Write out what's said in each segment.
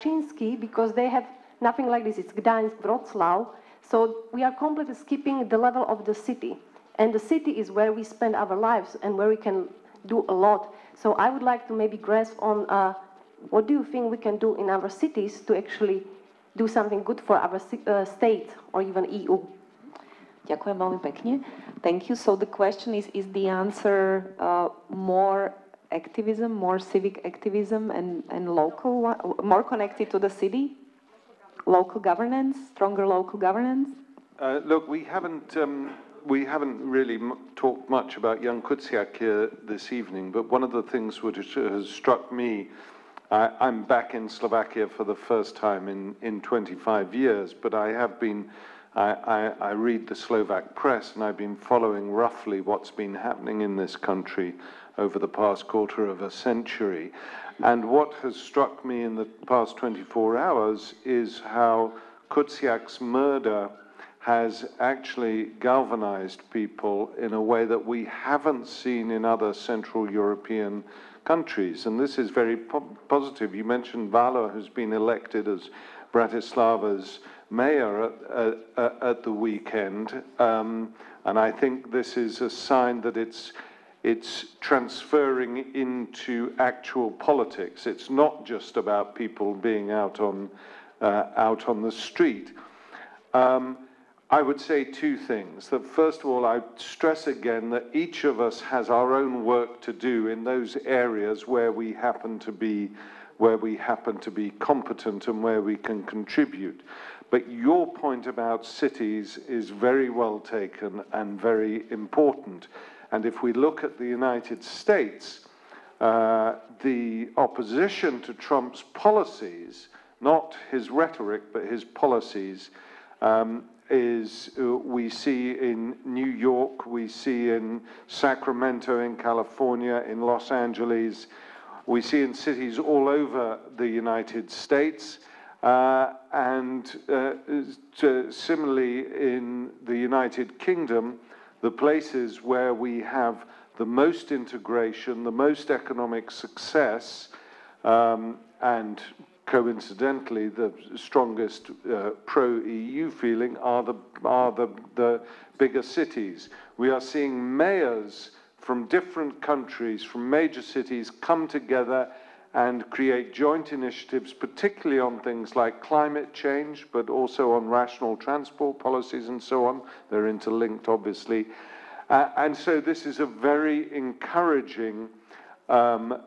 Kaczynski, because they have nothing like this. It's Gdańsk, Wrocław. So we are completely skipping the level of the city. And the city is where we spend our lives and where we can do a lot. So I would like to maybe grasp on what do you think we can do in our cities to actually do something good for our state or even EU? Ďakujem veľmi pekne. Thank you. So the question is the answer more activism, more civic activism and local, more connected to the city? Local governance, stronger local governance? Look, we haven't really talked much about Jan Kuciak here this evening, but one of the things which has struck me, I'm back in Slovakia for the first time in 25 years, but I read the Slovak press and I've been following roughly what's been happening in this country over the past quarter of a century. And what has struck me in the past 24 hours is how Kuciak's murder has actually galvanized people in a way that we haven't seen in other Central European countries. And this is very positive. You mentioned Vala, who's been elected as Bratislava's mayor at the weekend. And I think this is a sign that it's transferring into actual politics. It's not just about people being out on the street. I would say two things. That first of all, I stress again that each of us has our own work to do in those areas where we happen to be competent and where we can contribute. But your point about cities is very well taken and very important. And if we look at the United States, the opposition to Trump's policies, not his rhetoric, but his policies, we see in New York, we see in Sacramento, in California, in Los Angeles, we see in cities all over the United States, and similarly in the United Kingdom, the places where we have the most integration, the most economic success, and coincidentally, the strongest pro-EU feeling are the bigger cities. We are seeing mayors from different countries, from major cities, come together and create joint initiatives, particularly on things like climate change, but also on rational transport policies and so on. They're interlinked, obviously. And so this is a very encouraging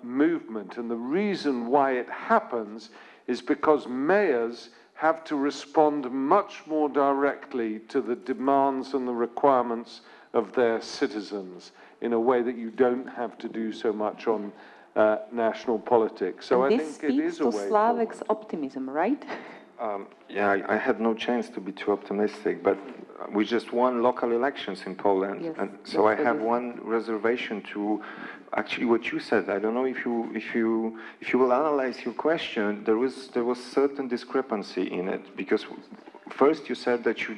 movement. And the reason why it happens is because mayors have to respond much more directly to the demands and the requirements of their citizens in a way that you don't have to do so much on national politics. So I think it is a way. This speaks to Slavek's optimism, right? Yeah, I had no chance to be too optimistic, but we just won local elections in Poland, yes, and so I have one reservation to actually what you said. I don't know if you will analyze your question. There was certain discrepancy in it, because first you said that you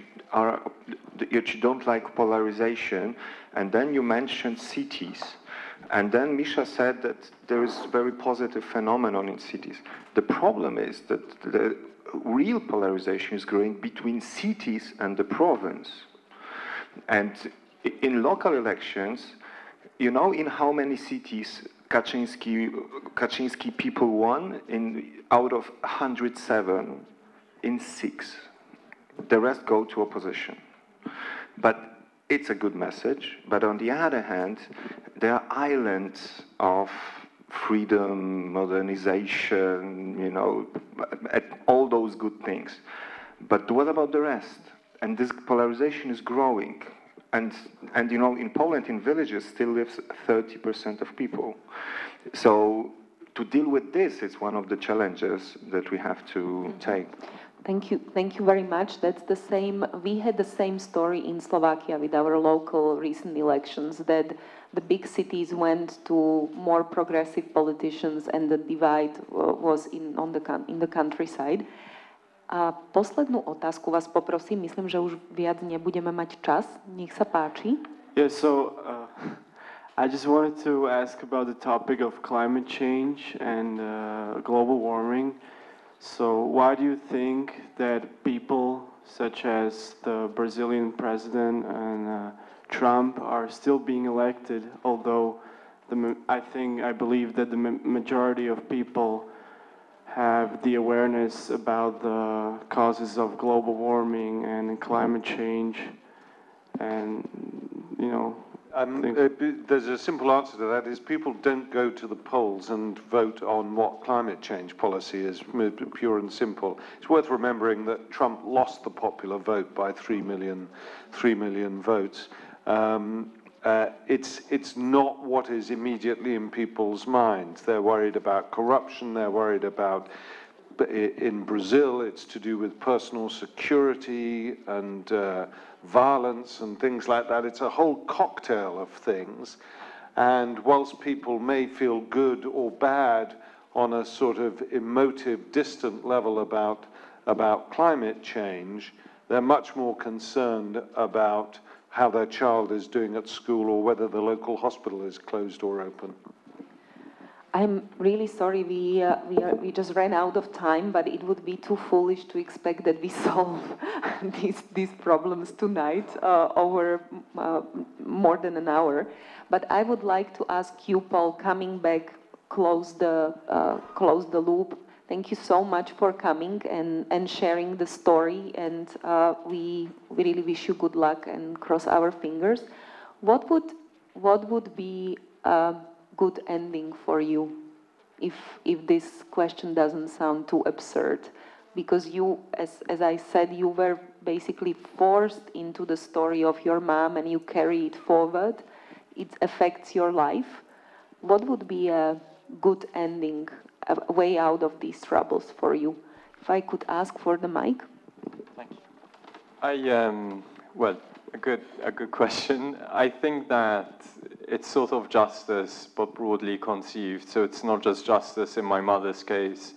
don't like polarization, and then you mentioned cities. And then Misha said that there is very positive phenomenon in cities. The problem is that the real polarization is growing between cities and the province. And in local elections, you know in how many cities Kaczynski people won? Out of 107, in 6. The rest go to opposition. But it's a good message. But on the other hand, there are islands of freedom, modernization, you know, all those good things. But what about the rest? And this polarization is growing. And you know, in Poland, in villages, still lives 30% of people. So to deal with this is one of the challenges that we have to take. Thank you very much. That's the same. We had the same story in Slovakia with our local recent elections, that the big cities went to more progressive politicians and the divide was in the countryside. A poslednú otázku vás poprosím, myslím, že už viac nebudeme mať čas. Nech sa páči. Yeah, so I just wanted to ask about the topic of climate change and global warming. So why do you think that people such as the Brazilian president and Trump are still being elected, although I believe that the majority of people have the awareness about the causes of global warming and climate change, and there's a simple answer to that, is people don't go to the polls and vote on what climate change policy is, pure and simple. It's worth remembering that Trump lost the popular vote by 3 million votes. It's not what is immediately in people's minds. They're worried about corruption, they're worried about, in Brazil, it's to do with personal security and violence and things like that. It's a whole cocktail of things. And whilst people may feel good or bad on a sort of emotive, distant level about climate change, they're much more concerned about how their child is doing at school or whether the local hospital is closed or open. I'm really sorry, we just ran out of time, but it would be too foolish to expect that we solve these problems tonight over more than an hour. But I would like to ask you, Paul, coming back, close the loop. Thank you so much for coming and sharing the story, and we really wish you good luck and cross our fingers. What would be good ending for you, if this question doesn't sound too absurd? Because you, as I said, you were basically forced into the story of your mom and you carry it forward. It affects your life. What would be a good ending, a way out of these troubles for you? If I could ask for the mic. Thank you. Well, a good question. I think that it's sort of justice, but broadly conceived. So it's not just justice in my mother's case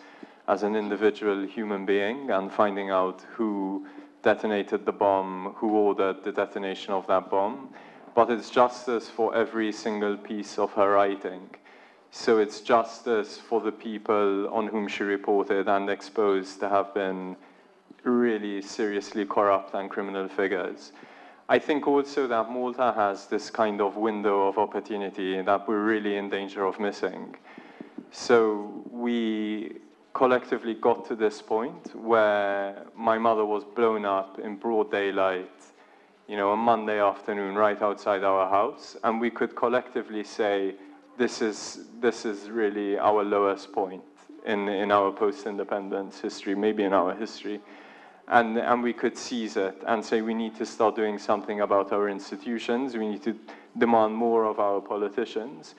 as an individual human being and finding out who detonated the bomb, who ordered the detonation of that bomb, but it's justice for every single piece of her writing. So it's justice for the people on whom she reported and exposed to have been really seriously corrupt and criminal figures. I think also that Malta has this kind of window of opportunity that we're really in danger of missing. So we collectively got to this point where my mother was blown up in broad daylight, a Monday afternoon right outside our house, and we could collectively say, this is really our lowest point in our post-independence history, maybe in our history. And we could seize it and say we need to start doing something about our institutions, we need to demand more of our politicians,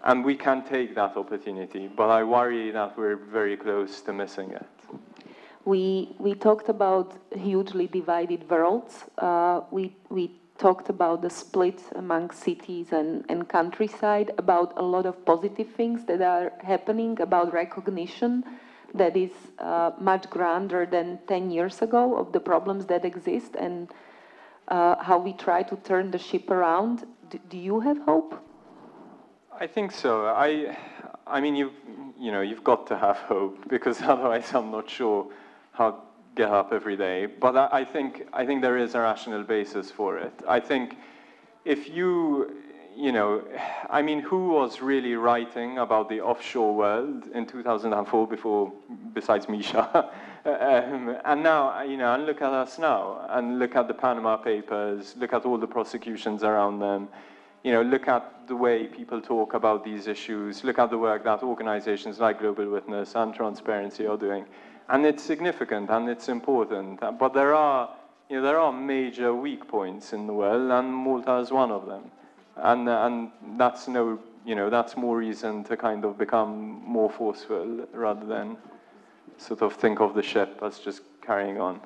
and we can take that opportunity, but I worry that we're very close to missing it. We talked about hugely divided worlds. We talked about the split among cities and countryside, about a lot of positive things that are happening, about recognition that is much grander than 10 years ago of the problems that exist, and how we try to turn the ship around. Do you have hope? I think so. I mean, you've got to have hope, because otherwise I'm not sure how to get up every day. But I think there is a rational basis for it. I think if I mean, who was really writing about the offshore world in 2004 besides Misha? And now, and look at us now, and look at the Panama Papers, look at all the prosecutions around them, look at the way people talk about these issues, look at the work that organizations like Global Witness and Transparency are doing. And it's significant and it's important, but there are major weak points in the world, and Malta is one of them. And that's that's more reason to kind of become more forceful rather than sort of think of the ship as just carrying on.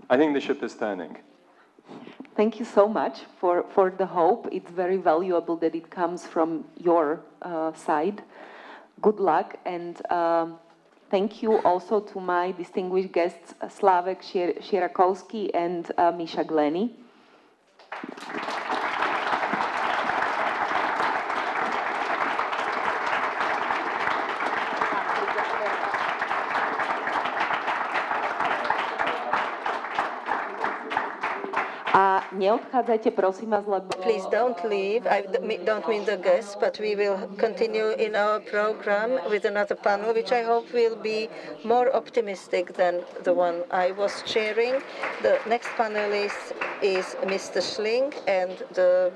I think the ship is turning. Thank you so much for the hope. It's very valuable that it comes from your side. Good luck, and thank you also to my distinguished guests, Slavek Sierakowski and Misha Glenny. A neodchádzajte, prosím vás, lebo... Please don't leave. I don't mean the guests, but we will continue in our program with another panel, which I hope will be more optimistic than the one I was chairing. The next panelist is Mr. Schling, and the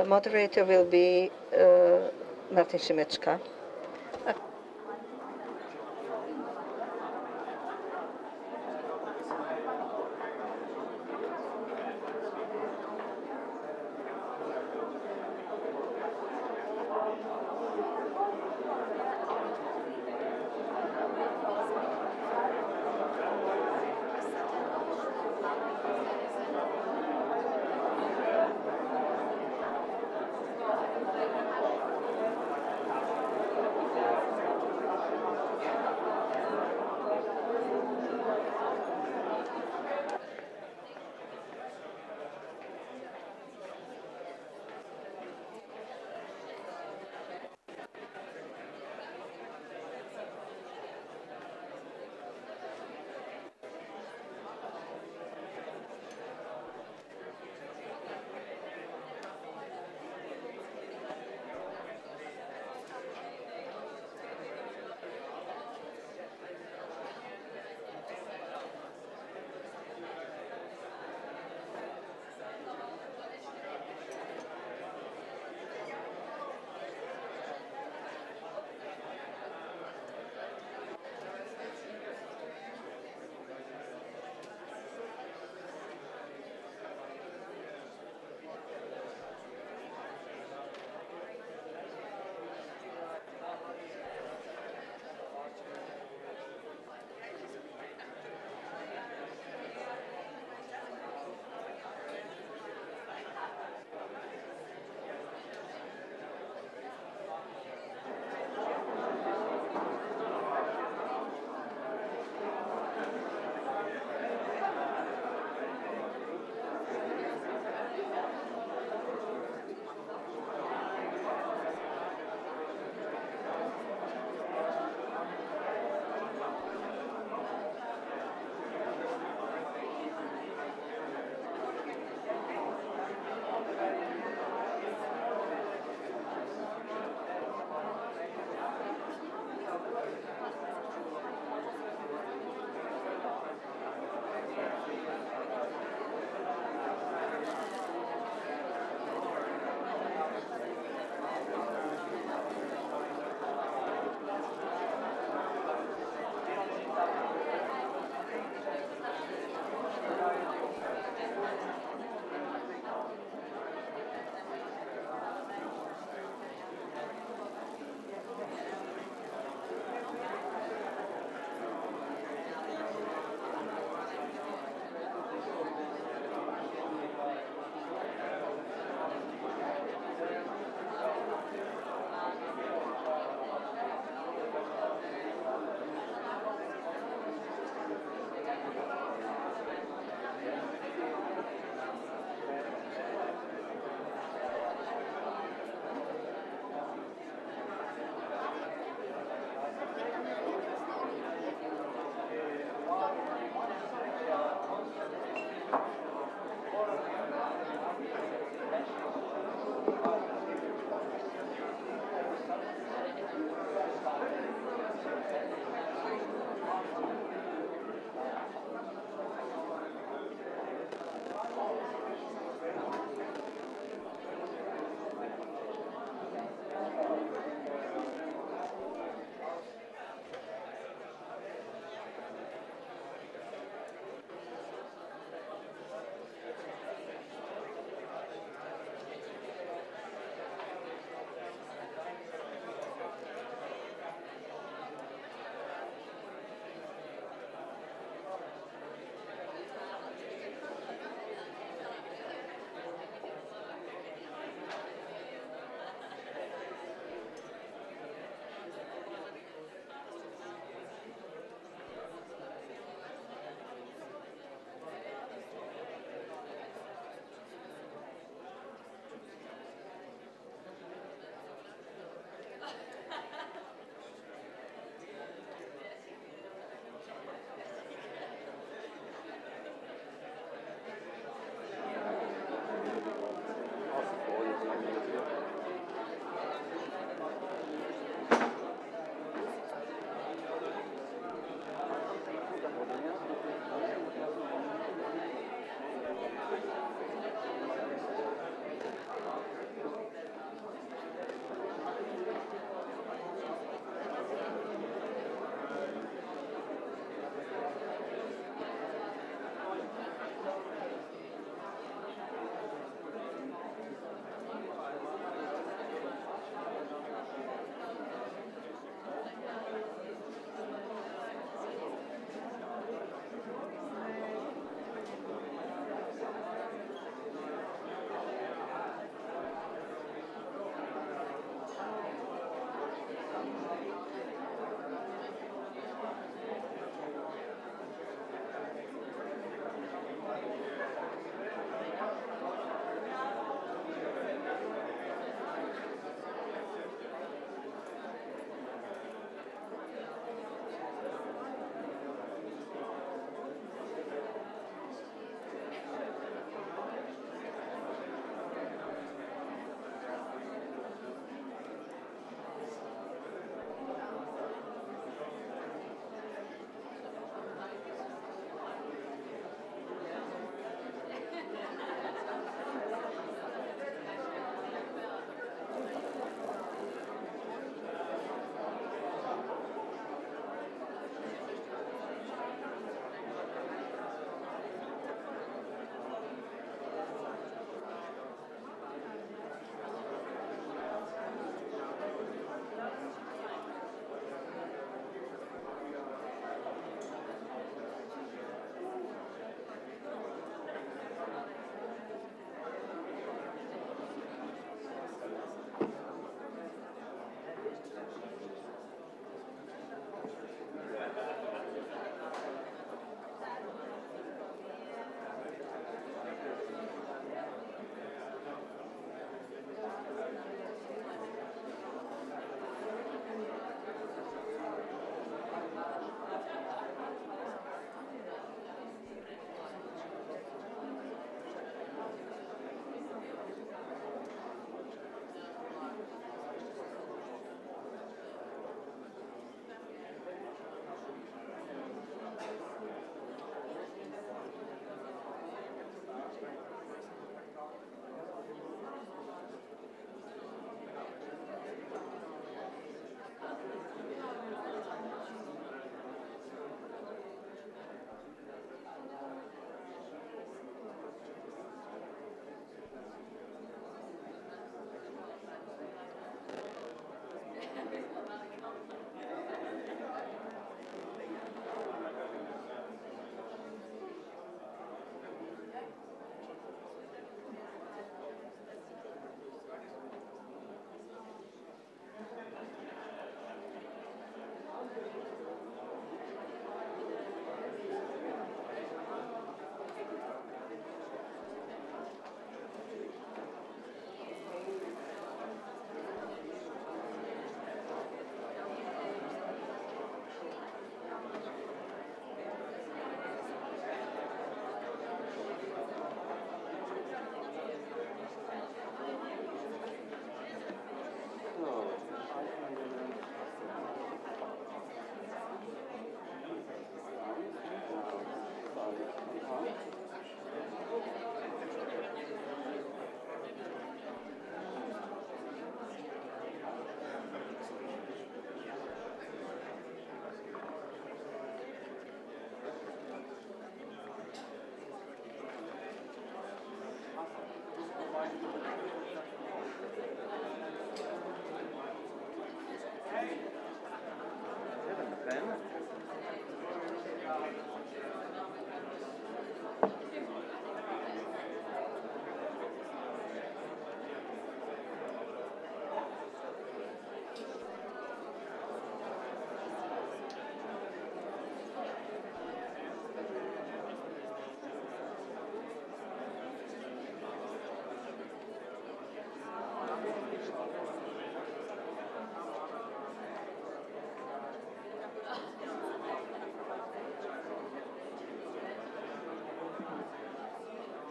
moderator will be Martin Šimečka.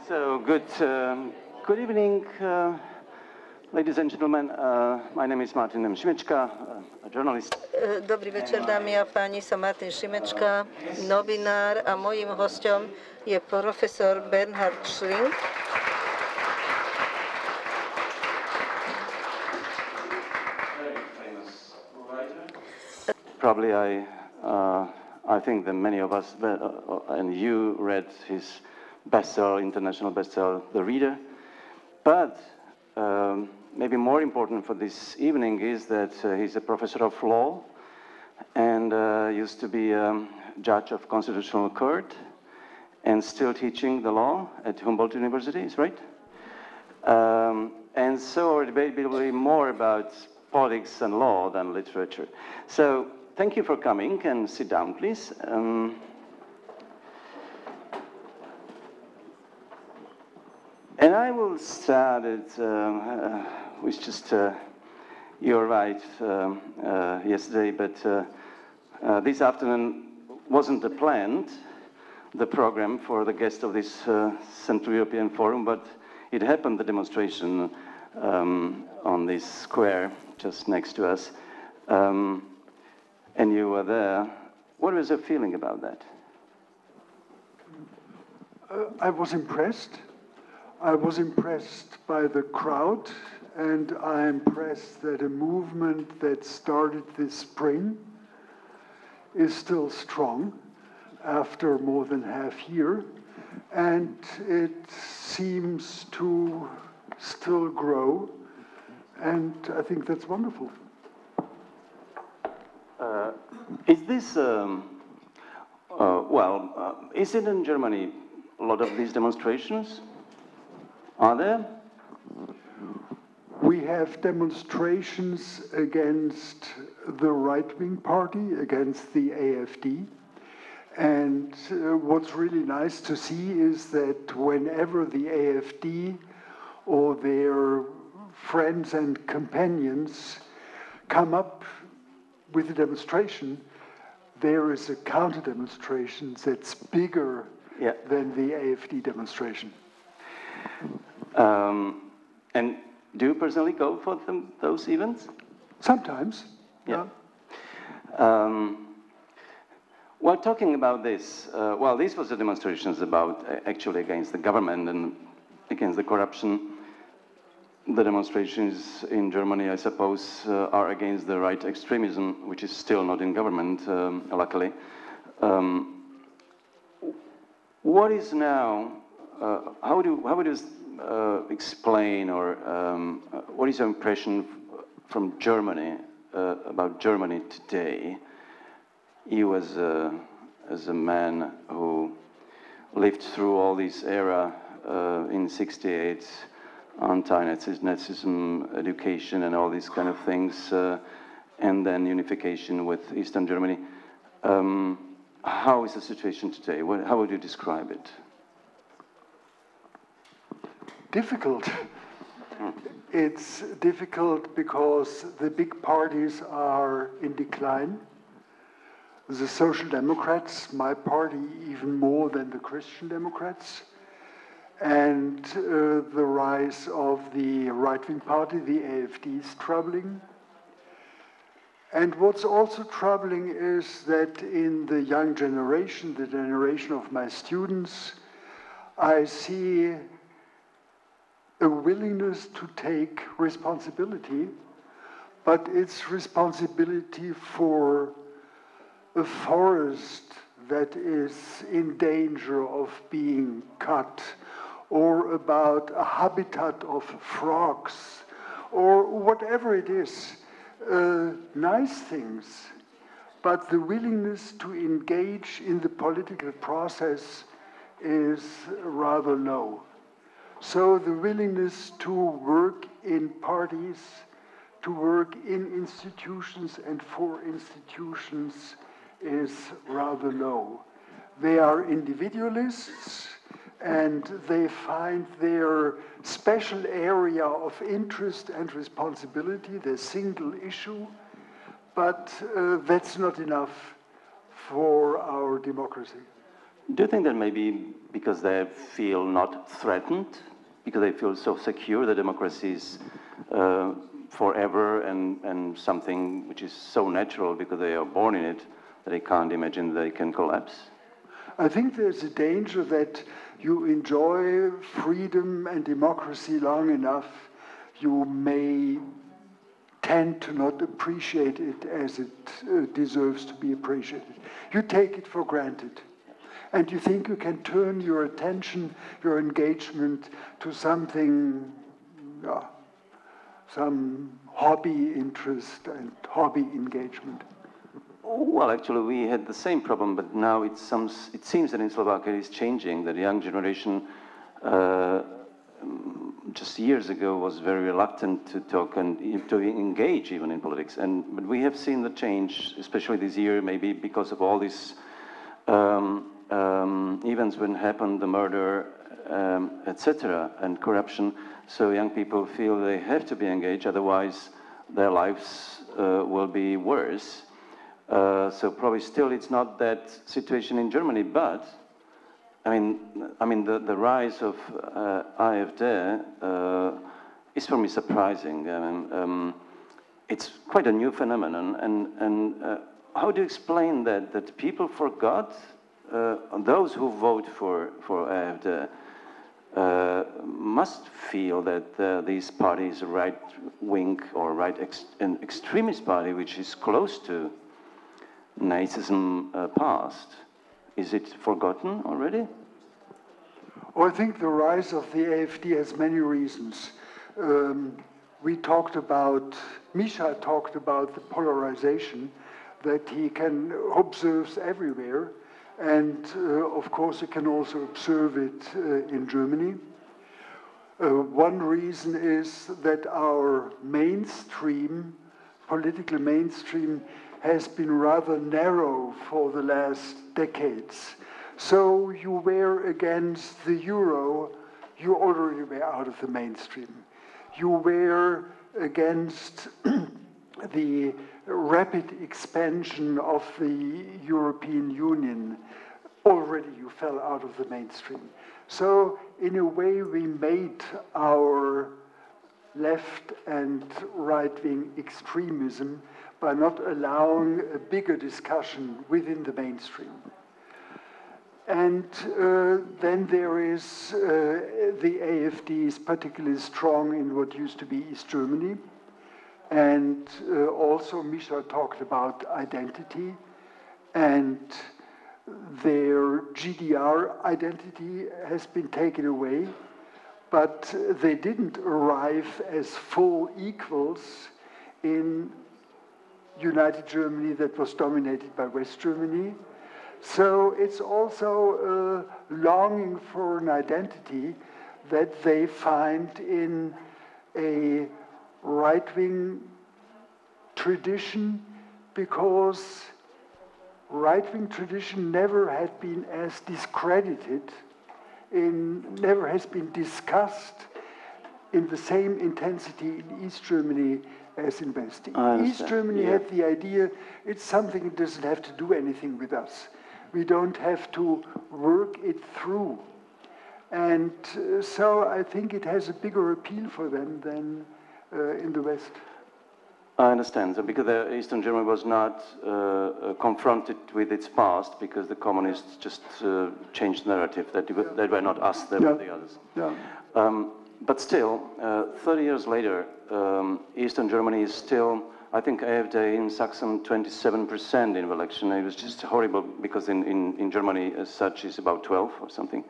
So good evening, ladies and gentlemen. My name is Martin Šimečka, a journalist. Dobrý večer, dámy a páni, som Martin Šimečka, novinár a mojím hosťom je profesor Bernhard Schlink. Probably I think that many of us and you read his bestseller, international bestseller, The Reader. But maybe more important for this evening is that he's a professor of law and used to be a judge of Constitutional Court and still teaching the law at Humboldt University, is right? And so our debate will be more about politics and law than literature. So thank you for coming, and sit down, please. And I will start it with just, you're right, yesterday, but this afternoon wasn't planned, the program for the guest of this Central European Forum, but it happened, the demonstration on this square just next to us. And you were there. What was your feeling about that? I was impressed. I was impressed by the crowd, and I'm impressed that a movement that started this spring is still strong after more than half year, and it seems to still grow, and I think that's wonderful. Is this, is it in Germany a lot of these demonstrations? Are there? We have demonstrations against the right-wing party, against the AfD. And what's really nice to see is that whenever the AfD or their friends and companions come up with a demonstration, there is a counter-demonstration that's bigger than the AfD demonstration. And do you personally go for those events? Sometimes, yeah. Well, talking about this, this was the demonstrations about actually against the government and against the corruption. The demonstrations in Germany, I suppose, are against the right extremism, which is still not in government, luckily. What is now, how would you explain, or what is your impression from Germany, about Germany today? You as a man who lived through all this era in '68, anti-Nazism, education and all these kind of things, and then unification with Eastern Germany. How is the situation today? How would you describe it? Difficult. It's difficult because the big parties are in decline. The Social Democrats, my party, even more than the Christian Democrats, and the rise of the right-wing party, the AfD, is troubling. And what's also troubling is that in the young generation, the generation of my students, I see a willingness to take responsibility, but it's responsibility for a forest that is in danger of being cut, or about a habitat of frogs, or whatever it is, nice things, but the willingness to engage in the political process is rather low. So the willingness to work in parties, to work in institutions and for institutions is rather low. They are individualists, and they find their special area of interest and responsibility, their single issue, but that's not enough for our democracy. Do you think that maybe because they feel not threatened, because they feel so secure, that democracy is forever and something which is so natural because they are born in it, that they can't imagine they can collapse? I think there's a danger that you enjoy freedom and democracy long enough, you may tend to not appreciate it as it deserves to be appreciated. You take it for granted. And you think you can turn your attention, your engagement to something, some hobby interest and hobby engagement. Well, actually, we had the same problem, but now it seems that in Slovakia it is changing, that the young generation just years ago was very reluctant to talk and to engage even in politics. But we have seen the change, especially this year, maybe because of all these events when happened, the murder, etc., and corruption. So young people feel they have to be engaged, otherwise their lives will be worse. So probably still it's not that situation in Germany, but I mean the rise of AfD is for me surprising. It's quite a new phenomenon, and how do you explain that people forgot, those who vote for AfD must feel that this party is a right-wing or an extremist party which is close to Nazism past. Is it forgotten already? Well, I think the rise of the AfD has many reasons. Misha talked about the polarization that he can observe everywhere. And of course, you can also observe it in Germany. One reason is that our political mainstream, has been rather narrow for the last decades. So you were against the euro, you already were out of the mainstream. You were against the rapid expansion of the European Union, already you fell out of the mainstream. So in a way we made our left and right-wing extremism by not allowing a bigger discussion within the mainstream. And then there is the AfD is particularly strong in what used to be East Germany. And also Misha talked about identity, and their GDR identity has been taken away, but they didn't arrive as full equals in United Germany that was dominated by West Germany. So it's also a longing for an identity that they find in a right-wing tradition, because right-wing tradition never had been as discredited, never has been discussed in the same intensity in East Germany as in West. East Germany had the idea, it's something that doesn't have to do anything with us. We don't have to work it through. And so I think it has a bigger appeal for them than in the West. I understand. So because Eastern Germany was not confronted with its past, because the communists just changed the narrative that were not us, they were the others. Yeah. But still, 30 years later, Eastern Germany is still, I think AfD in Saxon 27% in the election. It was just horrible because in Germany as such is about 12 or something.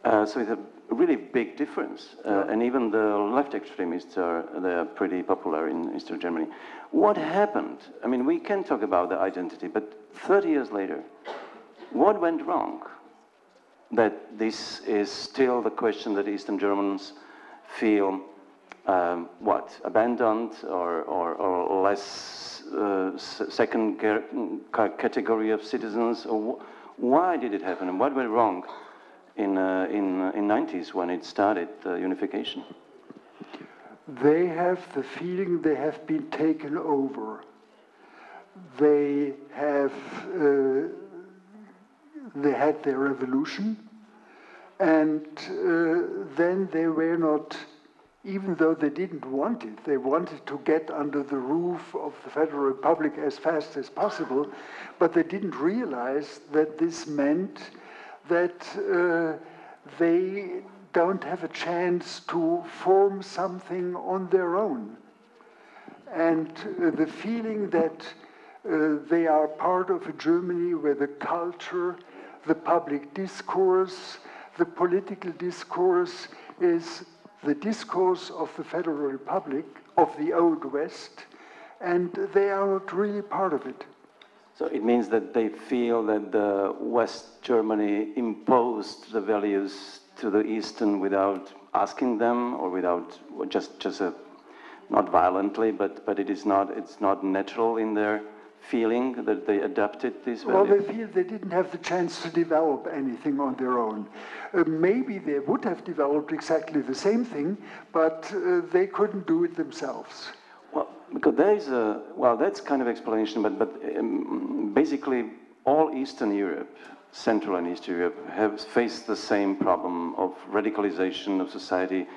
So it's a really big difference. And even the left extremists they're pretty popular in Eastern Germany. What happened? I mean, we can talk about the identity, but 30 years later, what went wrong? That this is still the question that Eastern Germans feel, abandoned or less second category of citizens? Or why did it happen, and what went wrong in 90s when it started unification? They have the feeling they have been taken over. They have they had their revolution, and then they were not, even though they didn't want it, they wanted to get under the roof of the Federal Republic as fast as possible, but they didn't realize that this meant that they don't have a chance to form something on their own. And the feeling that they are part of a Germany where the culture, the public discourse, the political discourse is the discourse of the Federal Republic, of the Old West, and they are not really part of it. So it means that they feel that the West Germany imposed the values to the Eastern without asking them, or without not violently, but it's not natural in their feeling that they adapted these values? Well, they feel they didn't have the chance to develop anything on their own. Maybe they would have developed exactly the same thing, but they couldn't do it themselves. Well, because there is that's kind of explanation, but basically all Eastern Europe, Central and Eastern Europe, have faced the same problem of radicalization of society,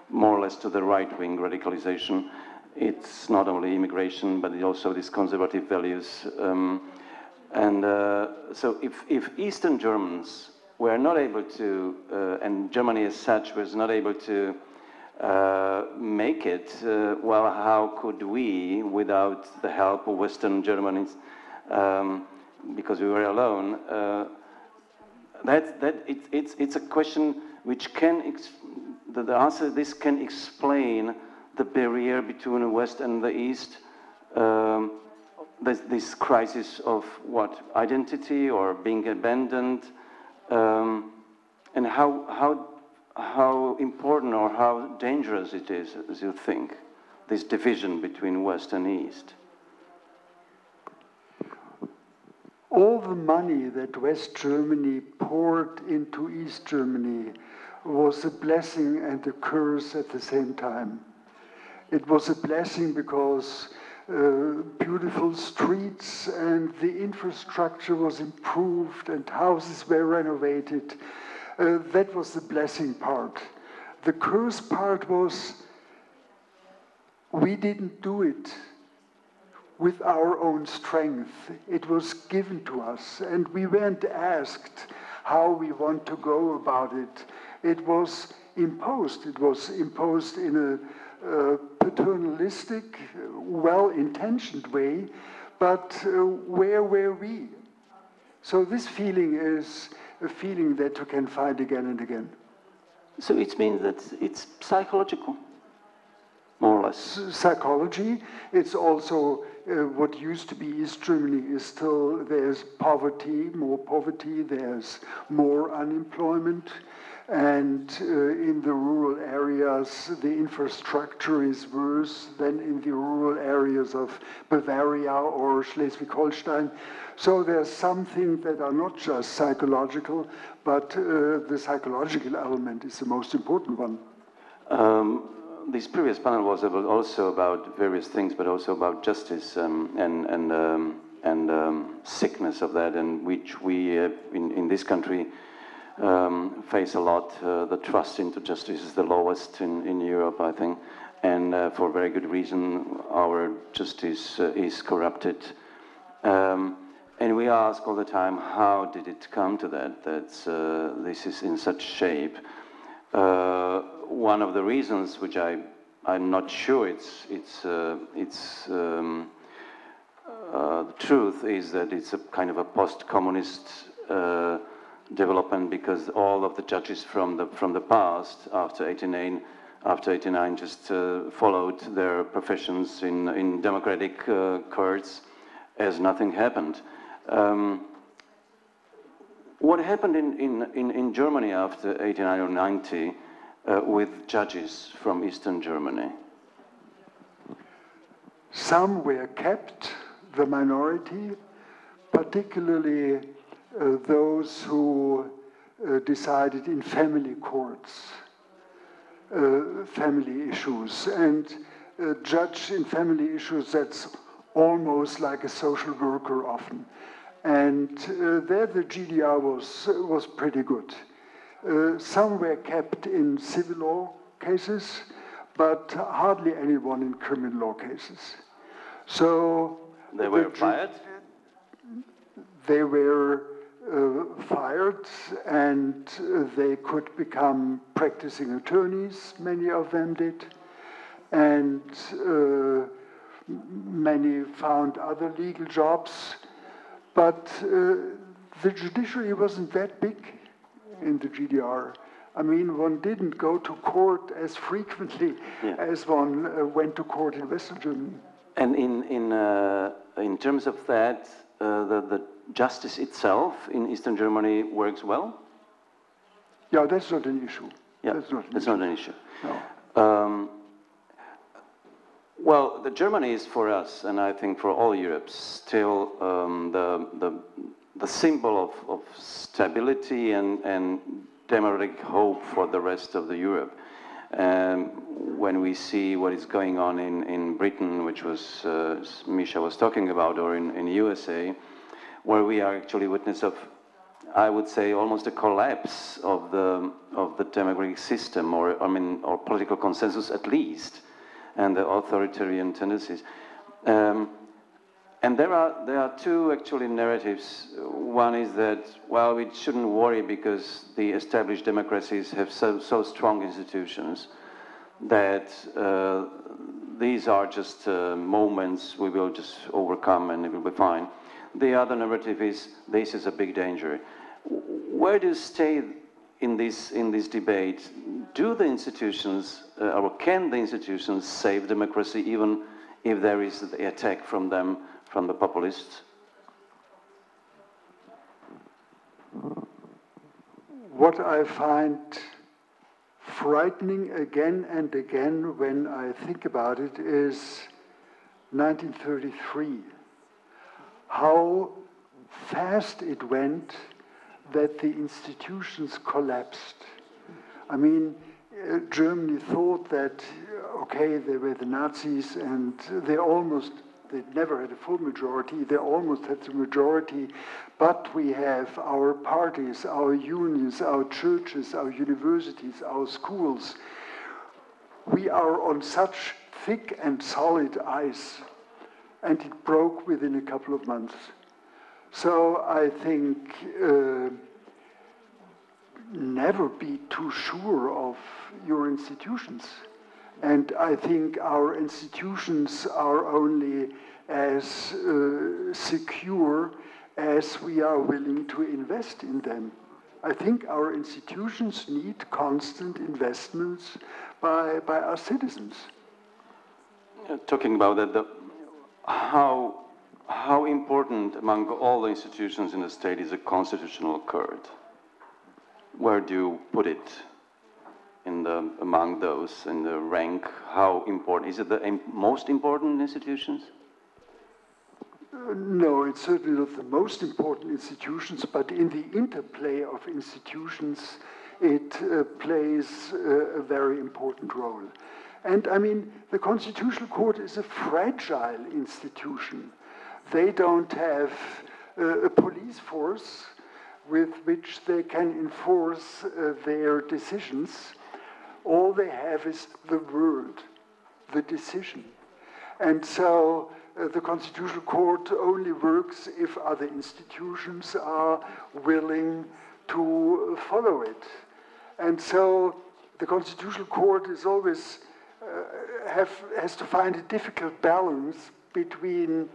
more or less to the right-wing radicalization. It's not only immigration, but also these conservative values. So if Eastern Germans were not able to, and Germany as such was not able to make it, well, how could we, without the help of Western Germans, because we were alone? It's a question which can, the answer to this can explain the barrier between the West and the East, this crisis of what, identity or being abandoned, and how important or how dangerous it is, as you think, this division between West and East. All the money that West Germany poured into East Germany was a blessing and a curse at the same time. It was a blessing because beautiful streets and the infrastructure was improved and houses were renovated. That was the blessing part. The curse part was we didn't do it with our own strength. It was given to us, and we weren't asked how we want to go about it. It was imposed. It was imposed in a paternalistic, well-intentioned way, but where were we? So this feeling is a feeling that you can find again and again. So it means that it's psychological, more or less. Psychology, it's also what used to be East Germany is still, there's poverty, there's more unemployment. And in the rural areas, the infrastructure is worse than in the rural areas of Bavaria or Schleswig-Holstein. So there's some things that are not just psychological, but the psychological element is the most important one. This previous panel was also about various things, but also about justice and sickness of that, and which we in this country face a lot. The trust into justice is the lowest in Europe, I think, and for very good reason. Our justice is corrupted, and we ask all the time, how did it come to that? That this is in such shape. One of the reasons, which I'm not sure it's the truth, is that it's a kind of a post-communist development, because all of the judges from the past after 89 just followed their professions in democratic courts as nothing happened. What happened in Germany after 89 or 90 with judges from Eastern Germany? Some were kept, the minority, particularly those who decided in family courts, family issues. And a judge in family issues, that's almost like a social worker often. And there the GDR was pretty good. Some were kept in civil law cases, but hardly anyone in criminal law cases. So they were fired? They were fired, and they could become practicing attorneys, many of them did, and many found other legal jobs. But the judiciary wasn't that big in the GDR. I mean, one didn't go to court as frequently as one went to court in Western Germany. And in terms of that, the justice itself in Eastern Germany works well? Yeah, that's not an issue. Yeah, that's not an issue. No. Well, Germany is for us, and I think for all Europe, still the symbol of stability and democratic hope for the rest of the Europe. When we see what is going on in Britain, which was Misha was talking about, or in USA, where we are actually witness of, I would say, almost a collapse of the democratic system, or political consensus at least, and the authoritarian tendencies. And there are two actually narratives. One is that, well, we shouldn't worry because the established democracies have so strong institutions that these are just moments we will just overcome and it will be fine. The other narrative is this is a big danger. Where do you stay in this debate? Do the institutions or can the institutions save democracy even if there is the attack from them, from the populists? What I find frightening again and again when I think about it is 1933. How fast it went that the institutions collapsed. I mean, Germany thought that, okay, they were the Nazis and they never had a full majority, they almost had the majority, but we have our parties, our unions, our churches, our universities, our schools. We are on such thick and solid ice, and it broke within a couple of months. So I think never be too sure of your institutions. And I think our institutions are only as secure as we are willing to invest in them. I think our institutions need constant investments by our citizens. Talking about that, how important among all the institutions in the state is a constitutional court? Where do you put it among those in the rank? How important? Is it the most important institutions? No, it's certainly not the most important institutions, but in the interplay of institutions, it plays a very important role. And I mean, the Constitutional Court is a fragile institution. They don't have a police force with which they can enforce their decisions. All they have is the word, the decision. And so the Constitutional Court only works if other institutions are willing to follow it. And so the Constitutional Court is always has to find a difficult balance between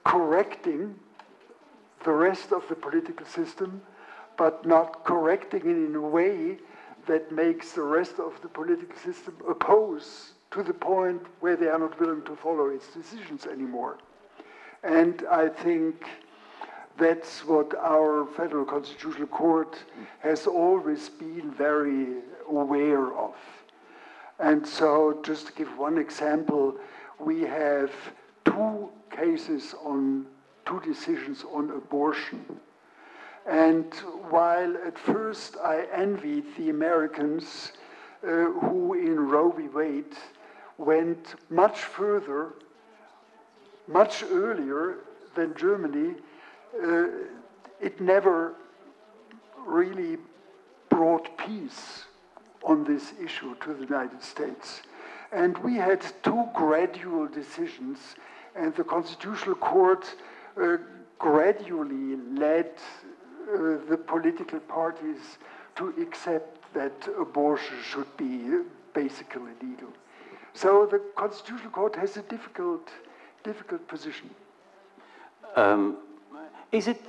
correcting the rest of the political system, but not correcting it in a way that makes the rest of the political system oppose to the point where they are not willing to follow its decisions anymore. And I think that's what our Federal Constitutional Court has always been very aware of. And so, just to give one example, we have two decisions on abortion. And while at first I envied the Americans who in Roe v. Wade went much further, much earlier than Germany, it never really brought peace on this issue to the United States. And we had two gradual decisions, and the Constitutional Court gradually led the political parties to accept that abortion should be basically legal. So the Constitutional Court has a difficult position. Is it,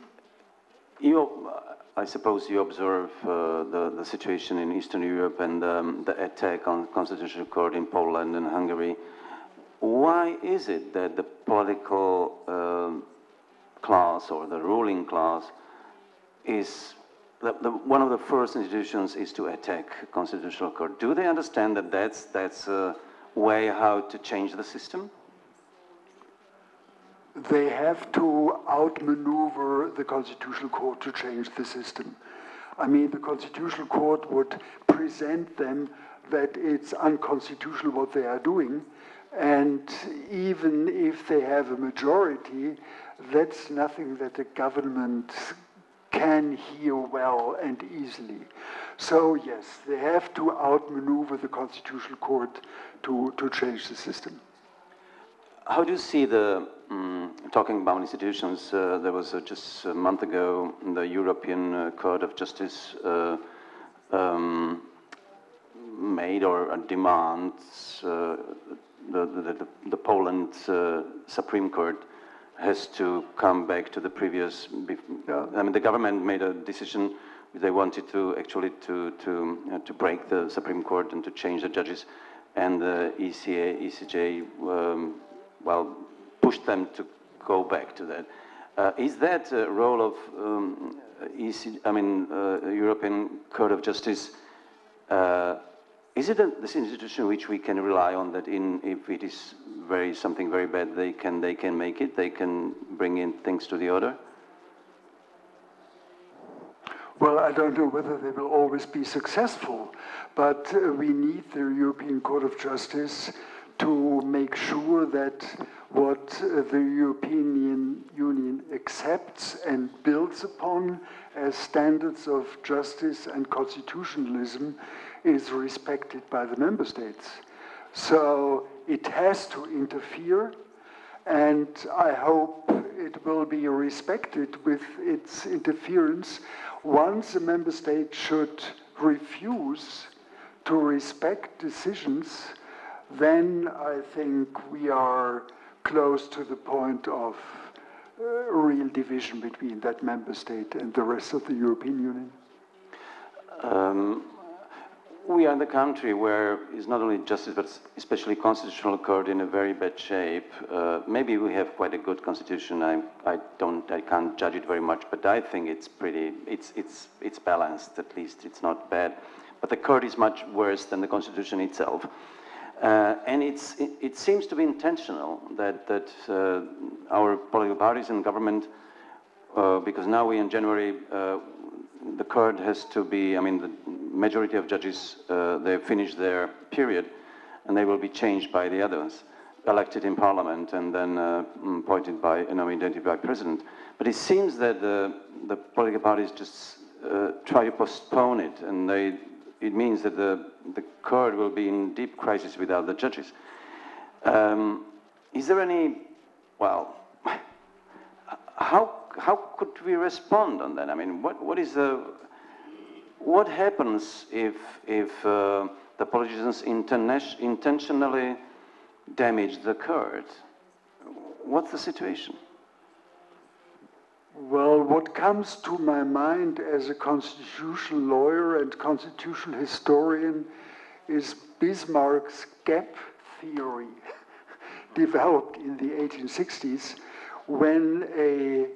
I suppose you observe the situation in Eastern Europe and the attack on the Constitutional Court in Poland and Hungary. Why is it that the political class or the ruling class is one of the first institutions is to attack Constitutional Court? Do they understand that that's a way how to change the system? They have to outmaneuver the Constitutional Court to change the system. I mean, the Constitutional Court would present them that it's unconstitutional what they are doing, and even if they have a majority, that's nothing that the government can hear well and easily. So yes, they have to outmaneuver the Constitutional Court to change the system. How do you see the, talking about institutions, there was just a month ago, the European Court of Justice made or demands the Poland Supreme Court has to come back to the previous, I mean, the government made a decision, they wanted to actually to break the Supreme Court and to change the judges, and the ECJ, well, pushed them to go back to that. Is that a role of European Court of Justice? Is it this institution which we can rely on that if it is something very bad, they can make it, they can bring in things to the order? Well, I don't know whether they will always be successful, but we need the European Court of Justice to make sure that what the European Union accepts and builds upon as standards of justice and constitutionalism is respected by the member states. So it has to interfere, and I hope it will be respected with its interference. Once a member state should refuse to respect decisions, then I think we are close to the point of real division between that member state and the rest of the European Union. We are in the country where it's not only justice, but especially constitutional court in a very bad shape. Maybe we have quite a good constitution. I can't judge it very much, but I think it's pretty, it's balanced, at least it's not bad. But the court is much worse than the constitution itself. And it seems to be intentional that our political parties and government, because now we in January, the court has to be, I mean, the majority of judges, they finish their period, and they will be changed by the others, elected in parliament and then appointed by, nominated by president. But it seems that the political parties just try to postpone it, and it means that the court will be in deep crisis without the judges. Is there any, well, how could we respond on that? I mean, what happens if the politicians intentionally damage the court? What's the situation? Well, what comes to my mind as a constitutional lawyer and constitutional historian is Bismarck's gap theory, developed in the 1860s, when a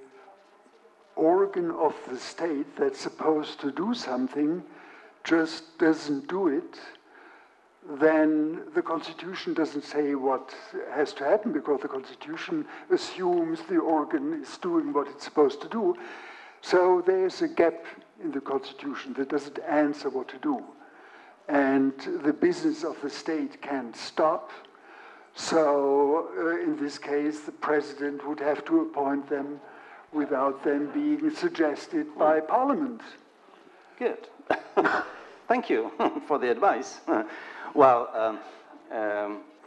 organ of the state that's supposed to do something just doesn't do it, then the Constitution doesn't say what has to happen, because the Constitution assumes the organ is doing what it's supposed to do. So there's a gap in the Constitution that doesn't answer what to do. And the business of the state can't stop. So in this case, the president would have to appoint them without them being suggested by Parliament. Good. Thank you for the advice. Well,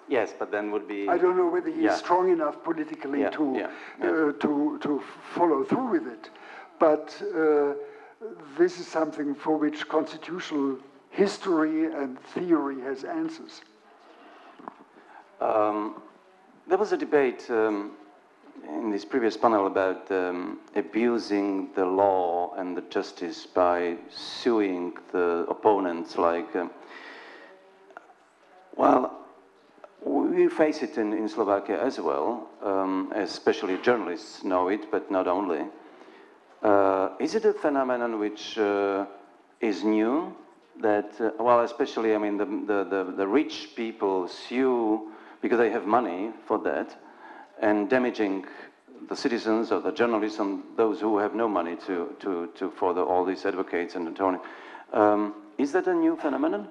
yes, but then would be... I don't know whether he's strong enough politically to follow through with it. But this is something for which constitutional history and theory has answers. There was a debate in this previous panel about abusing the law and the justice by suing the opponents, like, well, we face it in Slovakia as well, especially journalists know it, but not only. Is it a phenomenon which is new? That, well, especially, I mean, the rich people sue because they have money for that, and damaging the citizens or the journalists and those who have no money for all these advocates and attorneys. Is that a new phenomenon?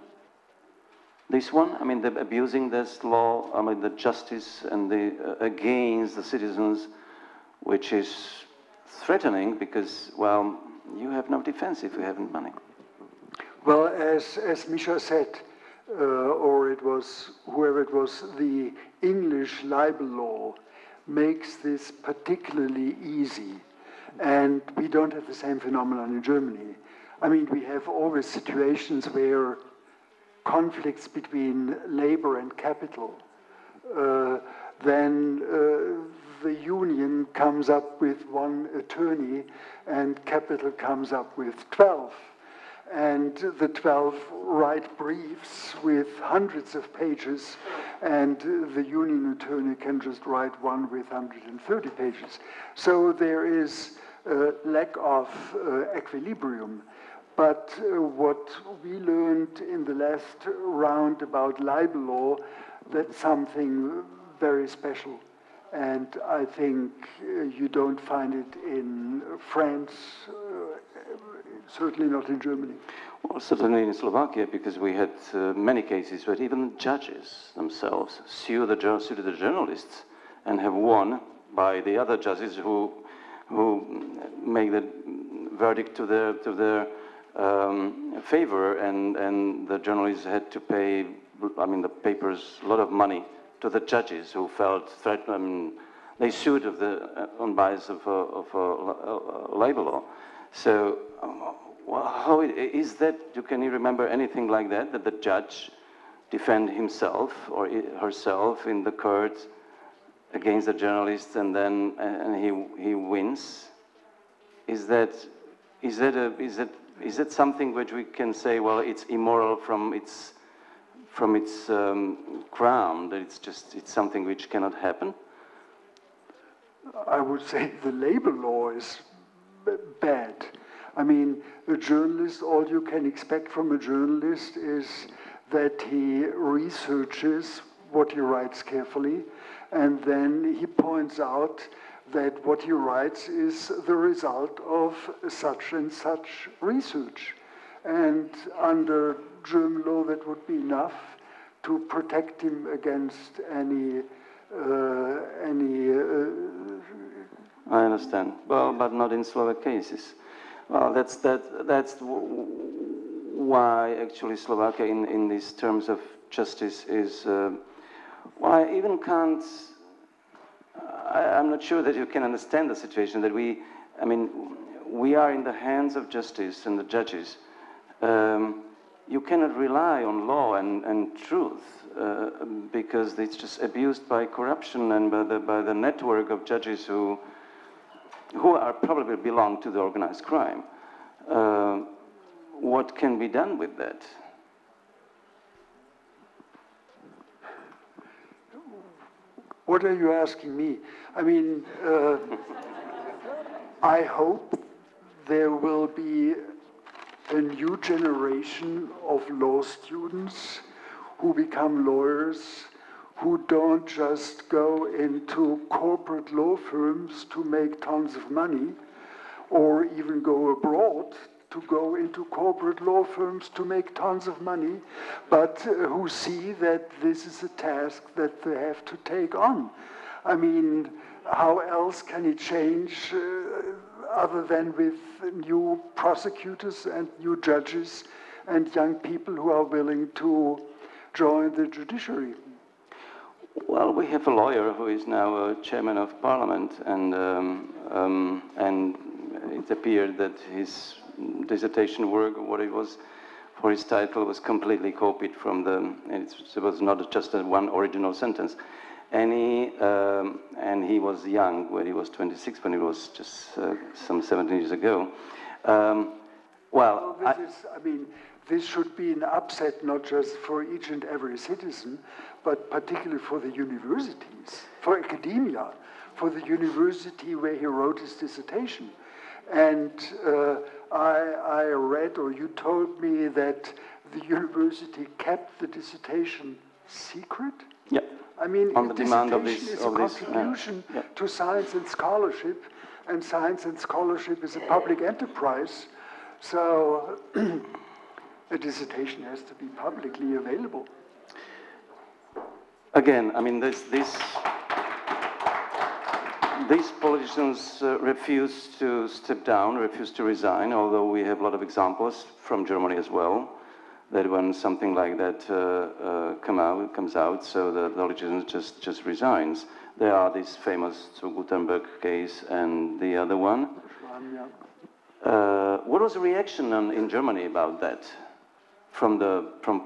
This one, I mean, the abusing this law, I mean, the justice and the against the citizens, which is threatening because, well, you have no defense if you haven't money. Well, as Misha said, or it was whoever it was, the English libel law makes this particularly easy, and we don't have the same phenomenon in Germany. I mean, we have always situations where conflicts between labor and capital, then the union comes up with one attorney and capital comes up with 12. And the 12 write briefs with hundreds of pages, and the union attorney can just write one with 130 pages. So there is a lack of equilibrium. But what we learned in the last round about libel law, that's something very special. And I think you don't find it in France, certainly not in Germany. Well, certainly in Slovakia, because we had many cases where even judges themselves sue the journalists and have won by the other judges who make the verdict to their favor, and the journalists had to pay, I mean, the papers a lot of money to the judges who felt threatened. They sued on bias of labor law. So, well, how is that? Can you remember anything like that? That the judge defend himself or herself in the court against the journalist, and then he wins? Is that something which we can say? Well, it's immoral from its crown. That it's something which cannot happen. I would say the labor law is bad. I mean, a journalist, all you can expect from a journalist is that he researches what he writes carefully, and then he points out that what he writes is the result of such and such research. And under German law, that would be enough to protect him against any I understand. Well, but not in Slovak cases. Well, that's why actually Slovakia, in these terms of justice, is. Well, I even can't. I'm not sure that you can understand the situation that we are in the hands of justice and the judges. You cannot rely on law and truth because it's just abused by corruption and by the network of judges who are probably belong to the organized crime. What can be done with that? What are you asking me? I mean, I hope there will be a new generation of law students who become lawyers, who don't just go into corporate law firms to make tons of money, or even go abroad to go into corporate law firms to make tons of money, but who see that this is a task that they have to take on. I mean, how else can it change other than with new prosecutors and new judges and young people who are willing to join the judiciary? Well, we have a lawyer who is now a chairman of parliament, and it appeared that his dissertation work, what it was for his title, was completely copied from it was not just one original sentence. And he was young when he was 26, when it was just some 17 years ago. This should be an upset not just for each and every citizen, but particularly for the universities, for academia, for the university where he wrote his dissertation. And I read, or you told me, that the university kept the dissertation secret? Yeah. I mean, on the demand of this, is a contribution to science and scholarship is a public enterprise. So a dissertation has to be publicly available. Again, I mean, these politicians refuse to step down, refuse to resign, although we have a lot of examples from Germany as well, that when something like that comes out, so the politician just resigns. There are this famous Gutenberg case and the other one. What was the reaction in Germany about that? From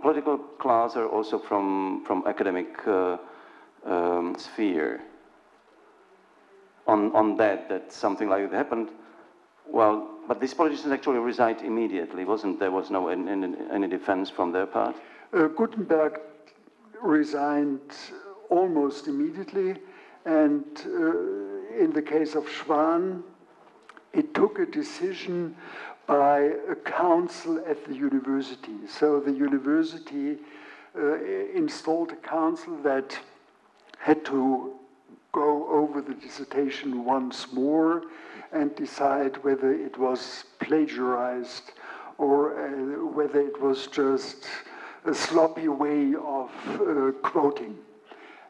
political class, or also from academic sphere? On that something like that happened? Well, but these politicians actually resigned immediately, there was no any defense from their part? Gutenberg resigned almost immediately, and in the case of Schwan, it took a decision by a council at the university. So the university installed a council that had to go over the dissertation once more and decide whether it was plagiarized or whether it was just a sloppy way of quoting.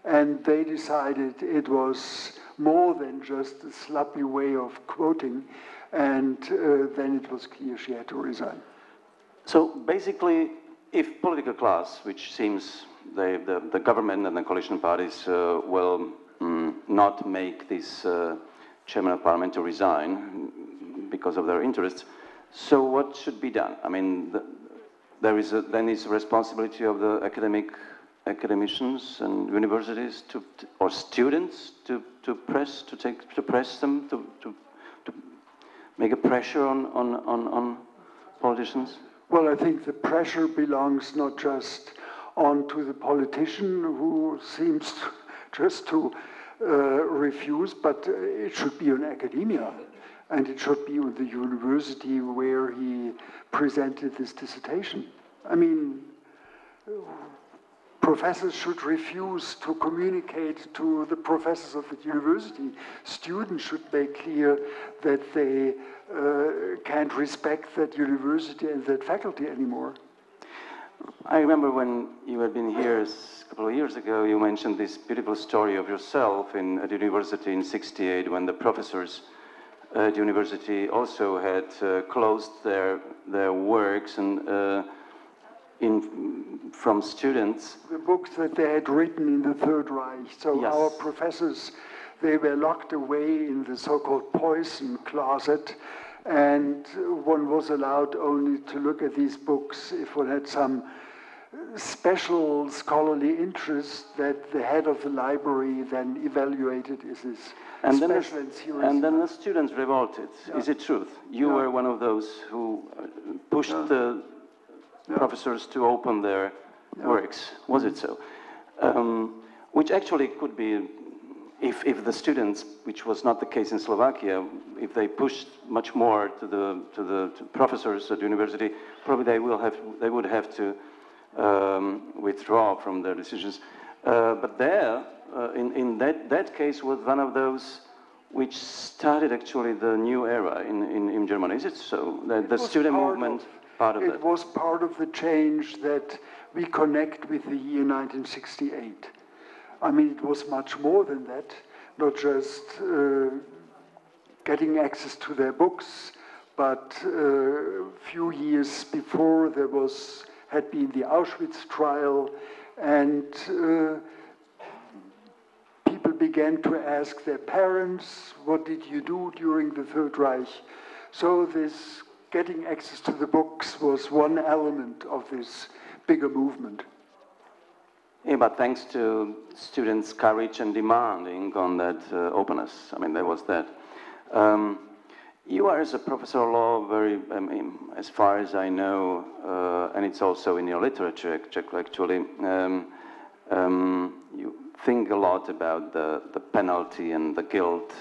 And they decided it was more than just a sloppy way of quoting, and then it was clear she had to resign. So basically, if political class, which seems the government and the coalition parties will not make this chairman of parliament to resign because of their interests, so what should be done? I mean, there is then is responsibility of the academicians and universities or students to press them to make a pressure on politicians? Well, I think the pressure belongs not just onto the politician who seems just to refuse, but it should be on academia, and it should be on the university where he presented this dissertation. I mean, professors should refuse to communicate to the professors of the university. Students should make clear that they can't respect that university and that faculty anymore. I remember when you had been here a couple of years ago, you mentioned this beautiful story of yourself at university in '68, when the professors at university also had closed their works and from students. The books that they had written in the Third Reich. So yes. Our professors, they were locked away in the so-called poison closet, and one was allowed only to look at these books if one had some special scholarly interest that the head of the library then evaluated as his special and serious. And then the students revolted. Yeah. Is it truth? You were one of those who pushed the professors to open their works. Was it so? Which actually could be, if the students, which was not the case in Slovakia, if they pushed much more to the professors at university, probably they would have to withdraw from their decisions. But there, in that case, was one of those which started actually the new era in Germany. Is it so? The student movement, part of it? It was part of the change that we connect with the year 1968. I mean, it was much more than that, not just getting access to their books, but a few years before there had been the Auschwitz trial, and people began to ask their parents, what did you do during the Third Reich? So this getting access to the books was one element of this bigger movement. Yeah, but thanks to students' courage and demanding on that openness, I mean, there was that. You are, as a professor of law, very, I mean, as far as I know, and it's also in your literature, actually, you think a lot about the penalty and the guilt.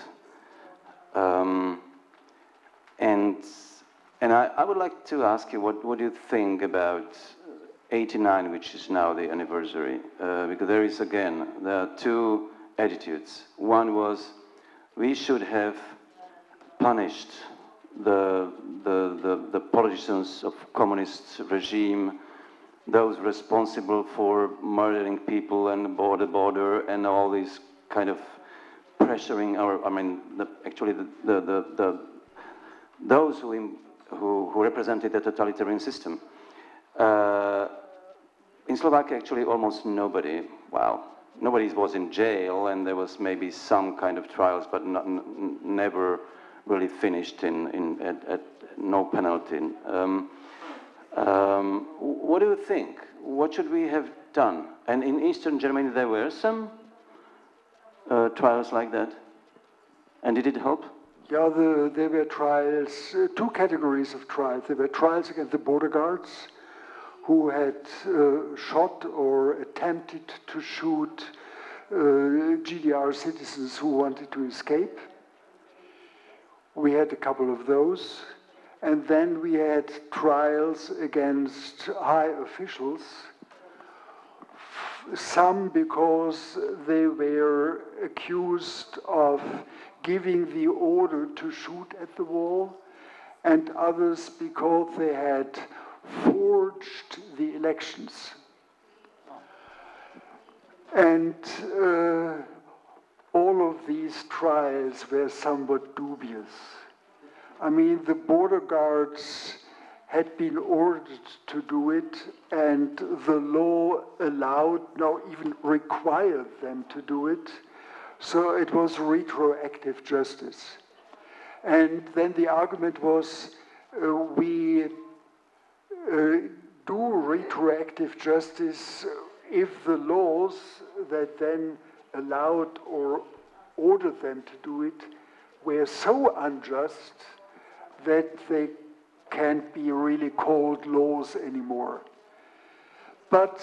And I would like to ask you, what do you think about 89, which is now the anniversary? Because there are two attitudes. One was, we should have punished the politicians of communist regime, those responsible for murdering people and border and all these kind of pressuring those who represented the totalitarian system. In Slovakia, actually, almost nobody was in jail, and there was maybe some kind of trials, but never really finished at no penalty. What do you think? What should we have done? And in Eastern Germany, there were some trials like that. And did it help? Yeah, there were trials, two categories of trials. There were trials against the border guards who had shot or attempted to shoot GDR citizens who wanted to escape. We had a couple of those. And then we had trials against high officials, some because they were accused of giving the order to shoot at the wall, and others because they had forged the elections. And all of these trials were somewhat dubious. I mean, the border guards had been ordered to do it, and the law allowed, now even required them to do it. So it was retroactive justice. And then the argument was, we do retroactive justice if the laws that then allowed or ordered them to do it were so unjust that they can't be really called laws anymore. But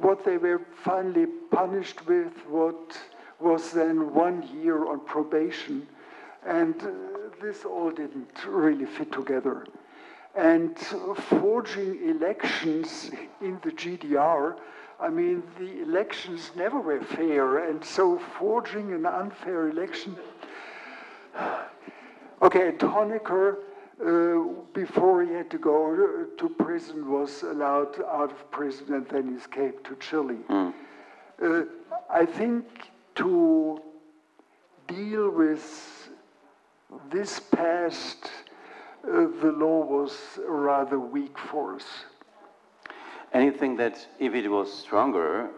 what they were finally punished with was then 1 year on probation, and this all didn't really fit together. And forging elections in the GDR, I mean, the elections never were fair, and so forging an unfair election. Okay, Honecker, before he had to go to prison, was allowed out of prison and then escaped to Chile. I think to deal with this past, the law was a rather weak force. And you think that if it was stronger,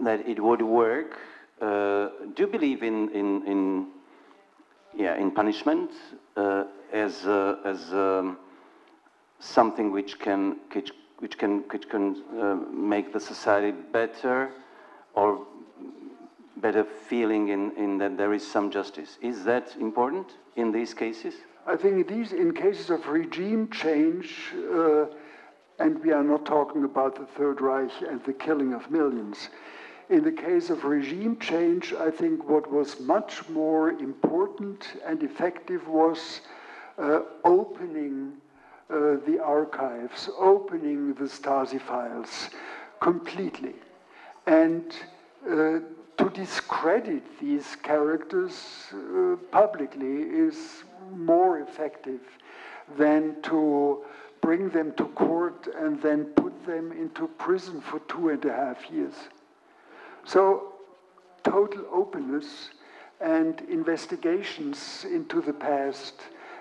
that it would work? Do you believe in punishment as something which can make the society better, or better feeling in that there is some justice? Is that important in these cases? I think in cases of regime change, and we are not talking about the Third Reich and the killing of millions. In the case of regime change, I think what was much more important and effective was opening the archives, opening the Stasi files completely. And to discredit these characters publicly is more effective than to bring them to court and then put them into prison for 2.5 years. So total openness and investigations into the past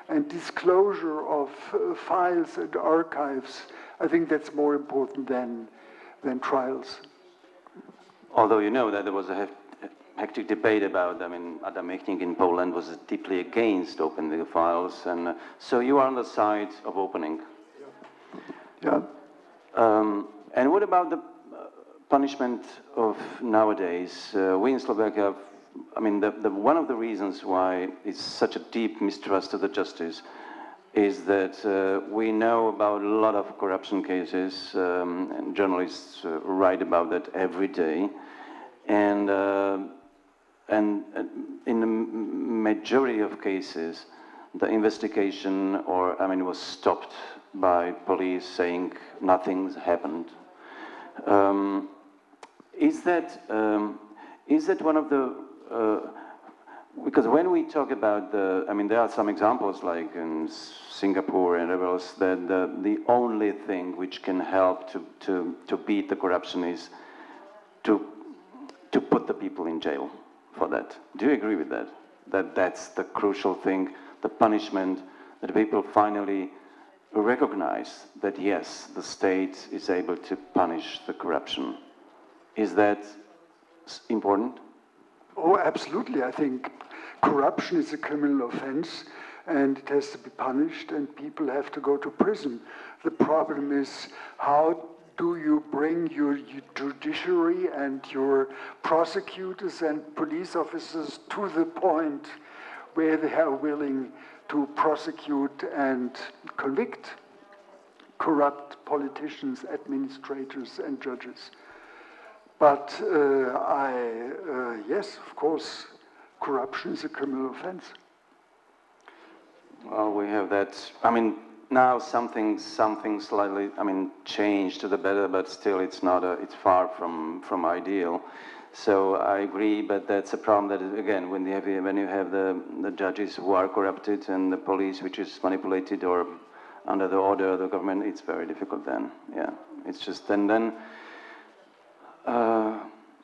and disclosure of files and archives, I think that's more important than trials. Although you know that there was a hectic debate about, Adam Michnik in Poland was deeply against opening the files, and so you are on the side of opening. Yeah. And what about the punishment of nowadays? We in Slovakia, one of the reasons why it's such a deep mistrust of the justice is that we know about a lot of corruption cases, and journalists write about that every day. And in the majority of cases, the investigation was stopped by police saying nothing's happened. Is that one of the because when we talk about there are some examples like in Singapore and everywhere else that the only thing which can help to beat the corruption is to put the people in jail for that. Do you agree with that? That's the crucial thing, the punishment, that people finally recognize that yes, the state is able to punish the corruption. Is that important? Oh, absolutely. I think corruption is a criminal offense and it has to be punished and people have to go to prison. The problem is how do you bring your judiciary and your prosecutors and police officers to the point where they are willing to prosecute and convict corrupt politicians, administrators, and judges. But yes, of course, corruption is a criminal offense. Well, we have that. Now something slightly, changed to the better, but still it's not. It's far from ideal. So I agree, but that's a problem that again, when you have the judges who are corrupted and the police which is manipulated or under the order of the government, it's very difficult then. Yeah, it's just and then.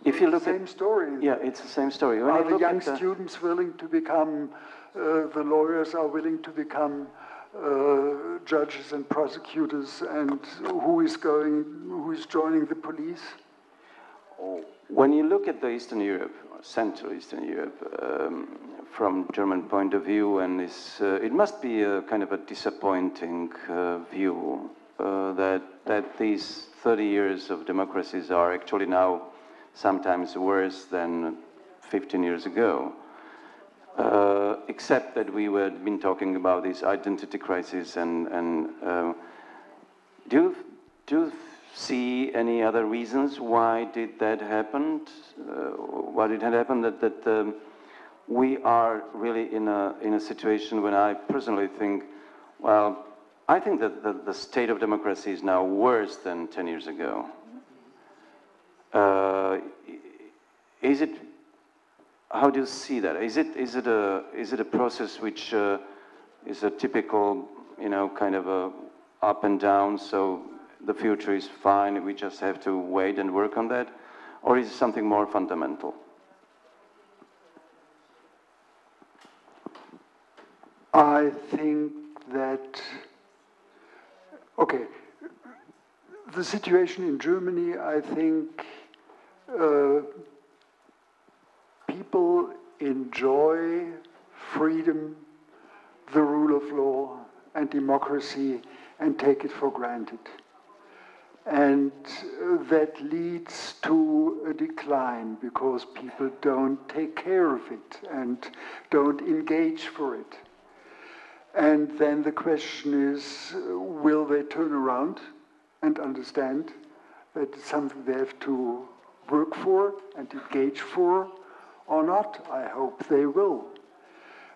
If you look same story. Yeah, it's the same story. When are the young students willing to become? The lawyers are willing to become judges and prosecutors, and who is joining the police? When you look at the Eastern Europe, Central Eastern Europe, from German point of view, and it must be a kind of a disappointing view that these 30 years of democracies are actually now sometimes worse than 15 years ago. Except that we had been talking about this identity crisis, and do you see any other reasons why did that happen? Why did it happen that we are really in a situation when I personally think, well, I think that the state of democracy is now worse than 10 years ago. Is it? How do you see that? Is it a process which is a typical, kind of a up and down? So the future is fine. We just have to wait and work on that, or is it something more fundamental? I think that the situation in Germany. I think. People enjoy freedom, the rule of law, and democracy, and take it for granted. And that leads to a decline because people don't take care of it and don't engage for it. And then the question is, will they turn around and understand that it's something they have to work for and engage for? Or not, I hope they will.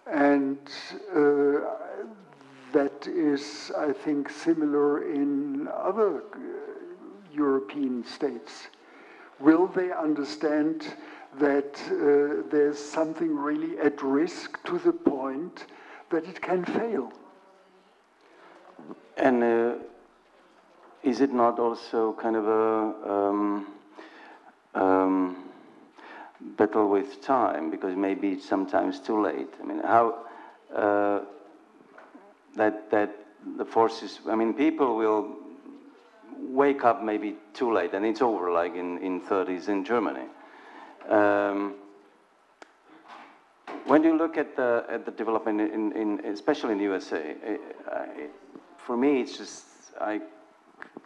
And that is, I think, similar in other European states. Will they understand that there's something really at risk to the point that it can fail? And is it not also kind of a battle with time, because maybe it's sometimes too late. I mean, how that the forces, I mean, people will wake up maybe too late, and it's over, like in 30s in Germany. When you look at the development especially in the USA, for me it's just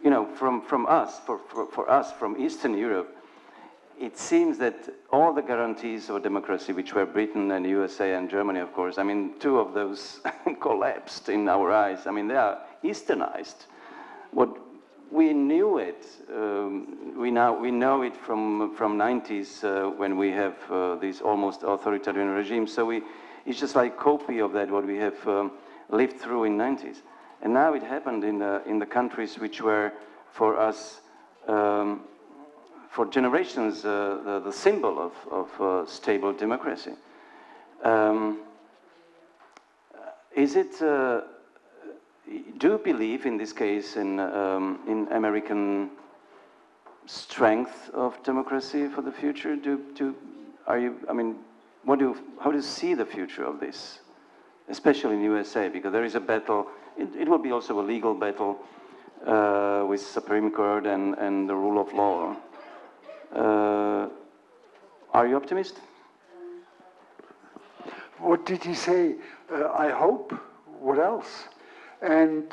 you know, from us, for us from Eastern Europe, it seems that all the guarantees of democracy, which were Britain and USA and Germany, of course, I mean, two of those collapsed in our eyes. I mean, they are Easternized. What we knew it, we know it from 90s when we have these almost authoritarian regimes. So it's just like copy of that what we have lived through in 90s. And now it happened in the countries which were for us, for generations, the symbol of stable democracy. Is it? Do you believe in this case in American strength of democracy for the future? Are you? I mean, how do you see the future of this, especially in USA? Because there is a battle. It will be also a legal battle with Supreme Court and the rule of law. Are you optimist? What did he say? I hope. What else? And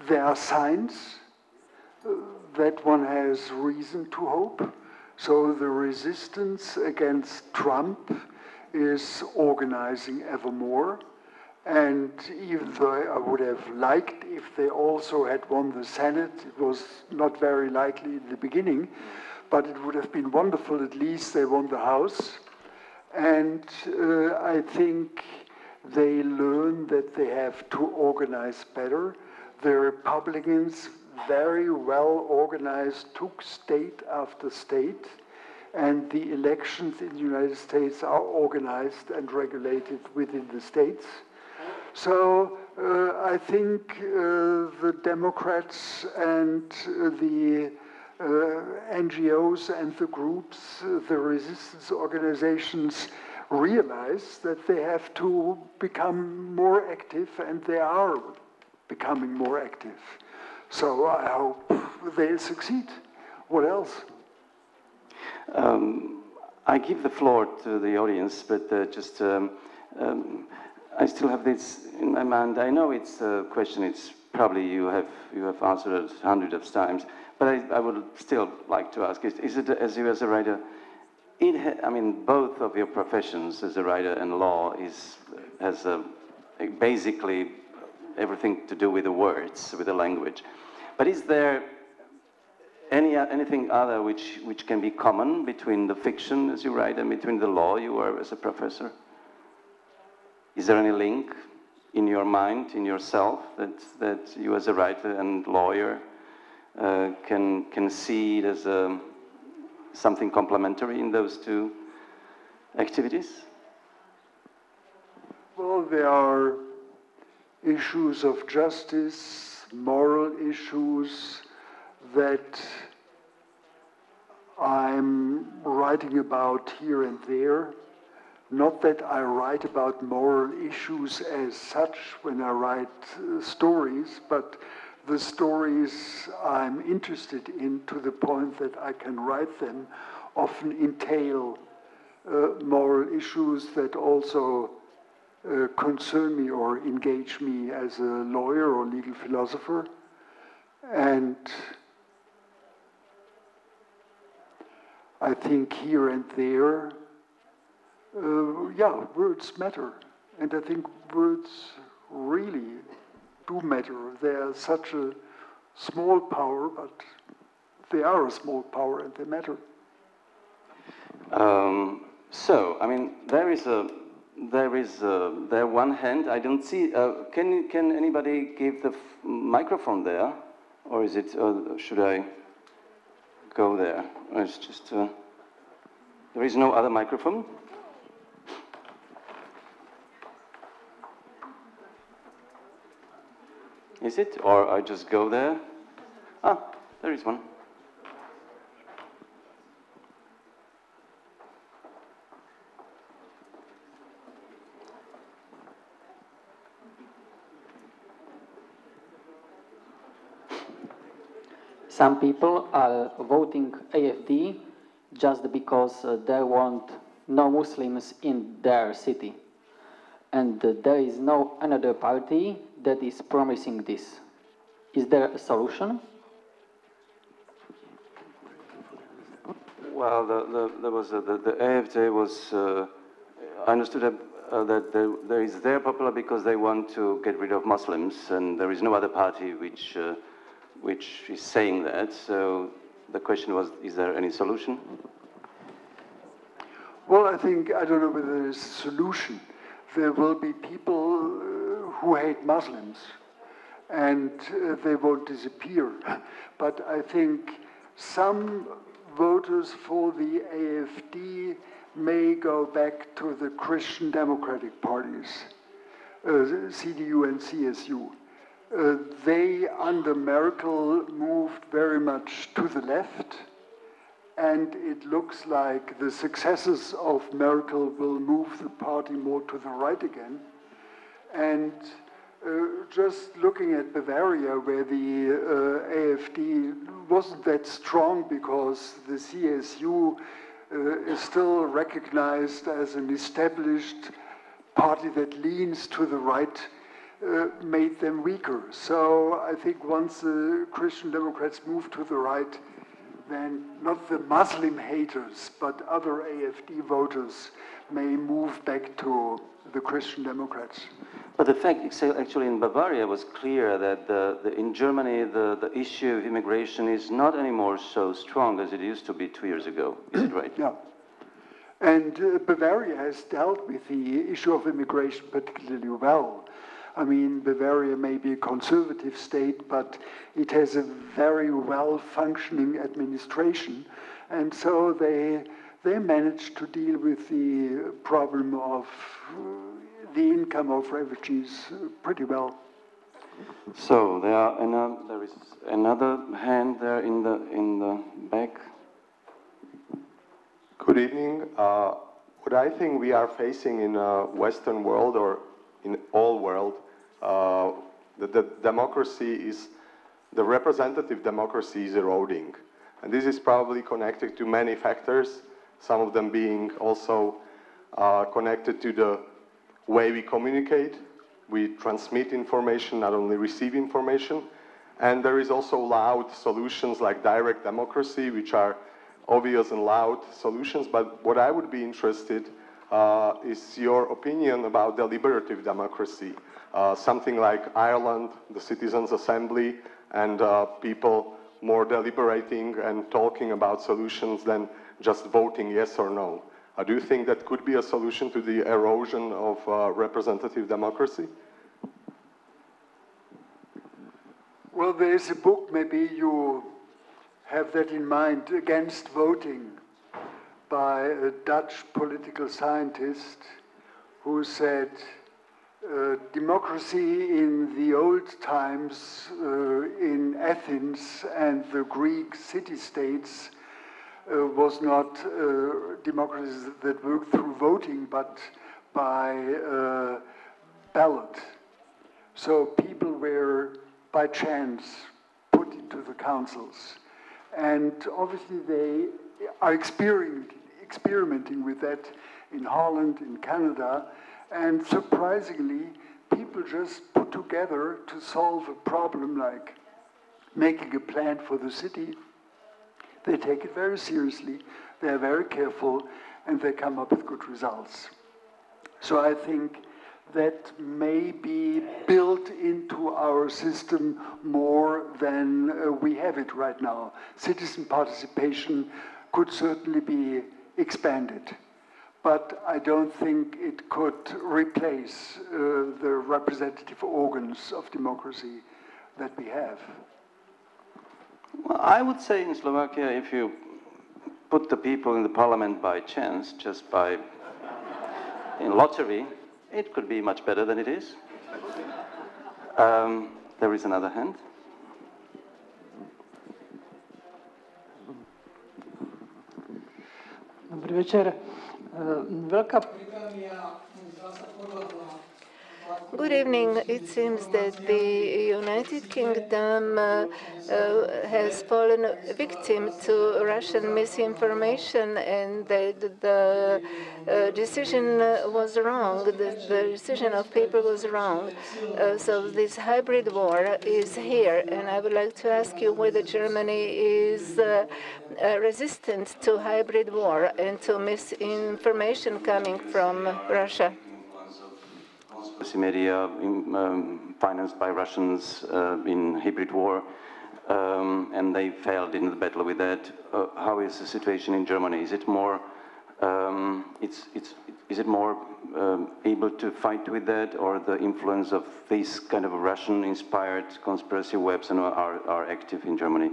there are signs that one has reason to hope. So the resistance against Trump is organizing ever more. And even though I would have liked if they also had won the Senate, it was not very likely in the beginning, but it would have been wonderful at least they won the House. And I think they learn that they have to organize better. The Republicans, very well organized, took state after state, and the elections in the United States are organized and regulated within the states. So I think the Democrats and the NGOs and the groups, the resistance organizations, realize that they have to become more active, and they are becoming more active. So I hope they'll succeed. What else? I give the floor to the audience, but I still have this in my mind. I know it's a question. It's probably you have answered it hundreds of times, but I would still like to ask: Is it as you as a writer? I mean, both of your professions as a writer and law has basically everything to do with the words, with the language. But is there anything other which can be common between the fiction as you write and between the law you are as a professor? Is there any link in your mind, in yourself, that you as a writer and lawyer can see it as something complementary in those two activities? Well, there are issues of justice, moral issues that I'm writing about here and there. Not that I write about moral issues as such when I write stories, but the stories I'm interested in, to the point that I can write them, often entail moral issues that also concern me or engage me as a lawyer or legal philosopher. And I think here and there, words matter. And I think words really do matter. They are such a small power, but they are a small power and they matter. So, I mean, there one hand. I don't see. Can anybody give the microphone there, or is it? Should I go there? Or it's just. There is no other microphone. Is it? Or I just go there? Ah, there is one. Some people are voting AFD just because they want no Muslims in their city. And there is no another party that is promising this. Is there a solution? Well, the AfD was, I understood that there is their popular because they want to get rid of Muslims, and there is no other party which is saying that. So the question was, is there any solution? Well, I don't know whether there's a solution. There will be people who hate Muslims, and they won't disappear. But I think some voters for the AfD may go back to the Christian Democratic parties, CDU and CSU. They, under Merkel, moved very much to the left, and it looks like the successors of Merkel will move the party more to the right again. And just looking at Bavaria, where the AfD wasn't that strong because the CSU is still recognized as an established party that leans to the right, made them weaker. So I think once the Christian Democrats move to the right, then not the Muslim haters, but other AfD voters may move back to the Christian Democrats. But the fact, actually, in Bavaria was clear that in Germany the issue of immigration is not anymore so strong as it used to be 2 years ago. Is it right? Yeah. And Bavaria has dealt with the issue of immigration particularly well. I mean, Bavaria may be a conservative state, but it has a very well-functioning administration. And so they managed to deal with the problem of the income of refugees pretty well. So there is another hand there in the back. Good evening. What I think we are facing in a Western world or in all world, the democracy is, the representative democracy is eroding. And this is probably connected to many factors, some of them being also connected to the way we communicate. We transmit information, not only receive information. And there is also loud solutions like direct democracy, which are obvious and loud solutions. But what I would be interested is your opinion about deliberative democracy. Something like Ireland, the Citizens' Assembly, and people more deliberating and talking about solutions than just voting yes or no. Do you think that could be a solution to the erosion of representative democracy? Well, there is a book, maybe you have that in mind, Against Voting, by a Dutch political scientist who said, democracy in the old times in Athens and the Greek city-states was not democracies that worked through voting, but by ballot. So people were, by chance, put into the councils. And obviously they are experimenting with that in Holland, in Canada, and surprisingly, people just put together to solve a problem like making a plan for the city. They take it very seriously, they're very careful, and they come up with good results. So I think that may be built into our system more than we have it right now. Citizen participation could certainly be expanded, but I don't think it could replace the representative organs of democracy that we have. Well, I would say in Slovakia, if you put the people in the parliament by chance, just by in lottery, it could be much better than it is. There is another hand. Dobrý večer. Veľká Británia zdá sa podľahla Good evening. It seems that the United Kingdom has fallen victim to Russian misinformation, and that the decision was wrong. The decision of people was wrong. So this hybrid war is here, and I would like to ask you whether Germany is resistant to hybrid war and to misinformation coming from Russia. Media financed by Russians in hybrid war, and they failed in the battle with that. How is the situation in Germany? Is it more is it more able to fight with that, or the influence of these kind of Russian-inspired conspiracy webs are active in Germany?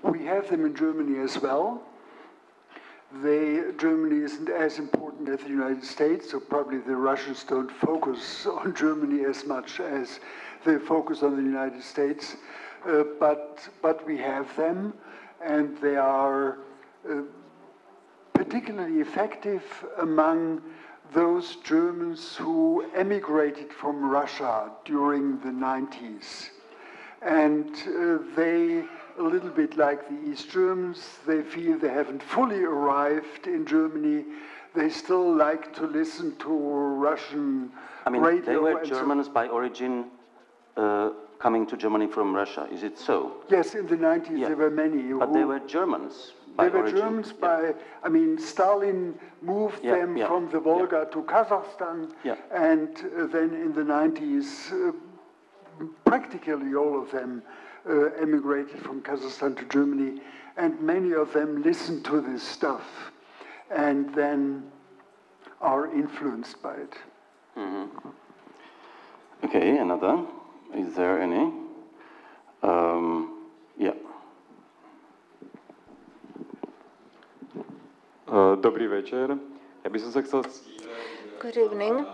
We have them in Germany as well. Germany isn't as important as the United States, so probably the Russians don't focus on Germany as much as they focus on the United States. But we have them, and they are particularly effective among those Germans who emigrated from Russia during the 90s. And they, a little bit like the East Germans, they feel they haven't fully arrived in Germany. They still like to listen to Russian radio. They were Germans by origin coming to Germany from Russia. Is it so? Yes, in the 90s there were many. But they were Germans by origin. They were Germans by, I mean, Stalin moved them from the Volga to Kazakhstan, and then in the 90s, practically all of them emigrated from Kazakhstan to Germany, and many of them listened to this stuff and then are influenced by it. Mm-hmm. Okay, another. Is there any? Yeah. Dobrý večer. Já bych se chtěl... Good evening.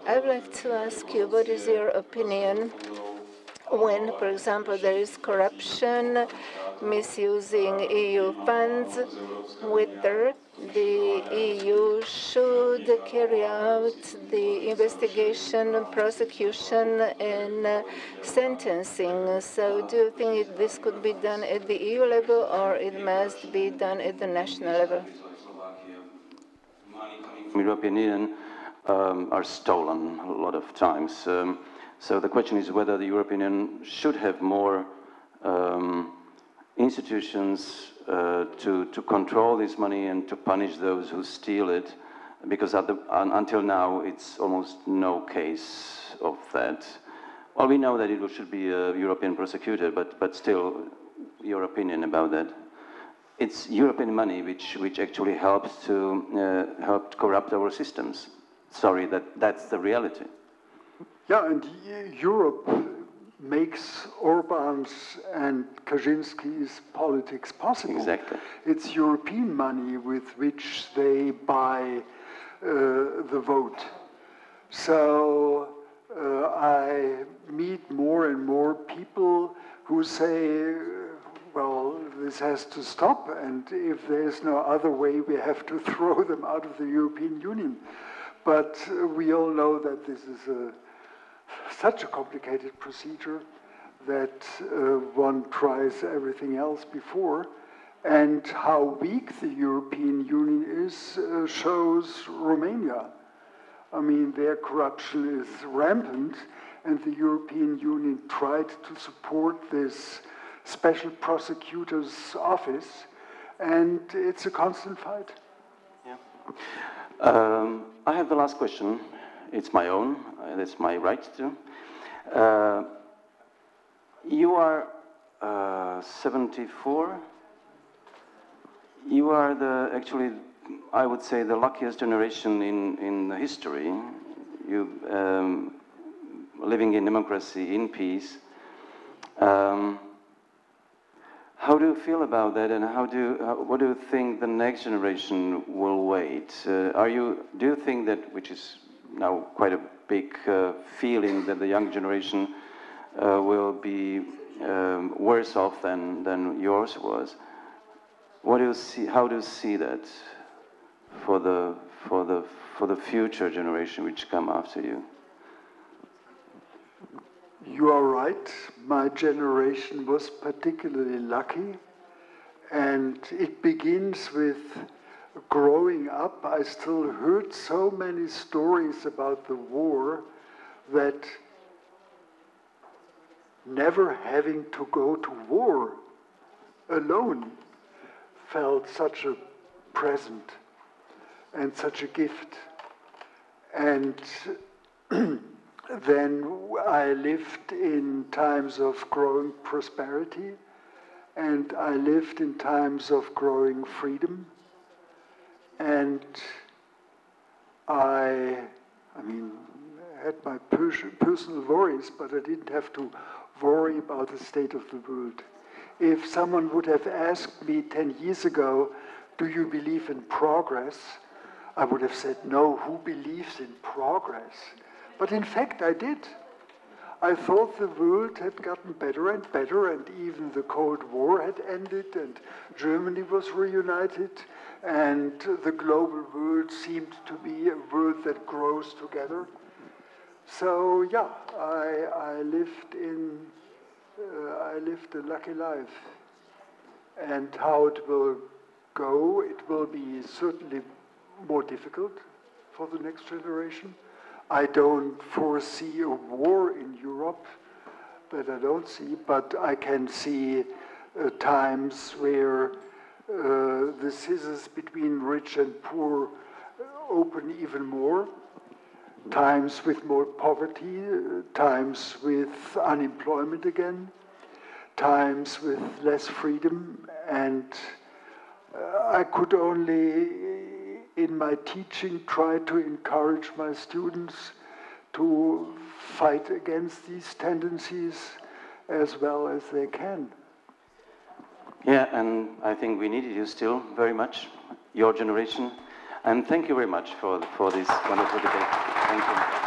I would like to ask you, what is your opinion when, for example, there is corruption, misusing EU funds, whether the EU should carry out the investigation, prosecution, and sentencing? So do you think this could be done at the EU level, or it must be done at the national level? European Union are stolen a lot of times. So the question is whether the European Union should have more institutions to control this money and to punish those who steal it, because until now it's almost no case of that. Well, we know that it should be a European prosecutor, but still, your opinion about that? It's European money which actually helps to help corrupt our systems. Sorry, that's the reality. Yeah, and Europe makes Orban's and Kaczynski's politics possible. Exactly. It's European money with which they buy the vote. So I meet more and more people who say, well, this has to stop, and if there's no other way, we have to throw them out of the European Union. But we all know that this is such a complicated procedure that one tries everything else before. And how weak the European Union is shows Romania. I mean, their corruption is rampant, and the European Union tried to support this special prosecutor's office, and it's a constant fight. Yeah. I have the last question. It's my own. That's my right to. You are 74. You are actually, I would say, the luckiest generation in history. You living in democracy, in peace. How do you feel about that, and what do you think the next generation will wait? Do you think that, which is now quite a big feeling, that the young generation will be worse off than yours was? What do you see? How do you see that for the future generation which come after you? You are right. My generation was particularly lucky. And it begins with growing up. I still heard so many stories about the war that never having to go to war alone felt such a present and such a gift. And then I lived in times of growing prosperity, and I lived in times of growing freedom. And I mean, had my personal worries, but I didn't have to worry about the state of the world. If someone would have asked me 10 years ago, do you believe in progress? I would have said, no, who believes in progress? But in fact, I did. I thought the world had gotten better and better, and even the Cold War had ended, and Germany was reunited, and the global world seemed to be a world that grows together. So yeah, I lived a lucky life. And how it will go, it will be certainly more difficult for the next generation. I don't foresee a war in Europe, that I don't see, but I can see times where the scissors between rich and poor open even more, times with more poverty, times with unemployment again, times with less freedom, and I could only, in my teaching, try to encourage my students to fight against these tendencies as well as they can. Yeah, and I think we needed you still very much, your generation. And thank you very much for this wonderful debate. Thank you.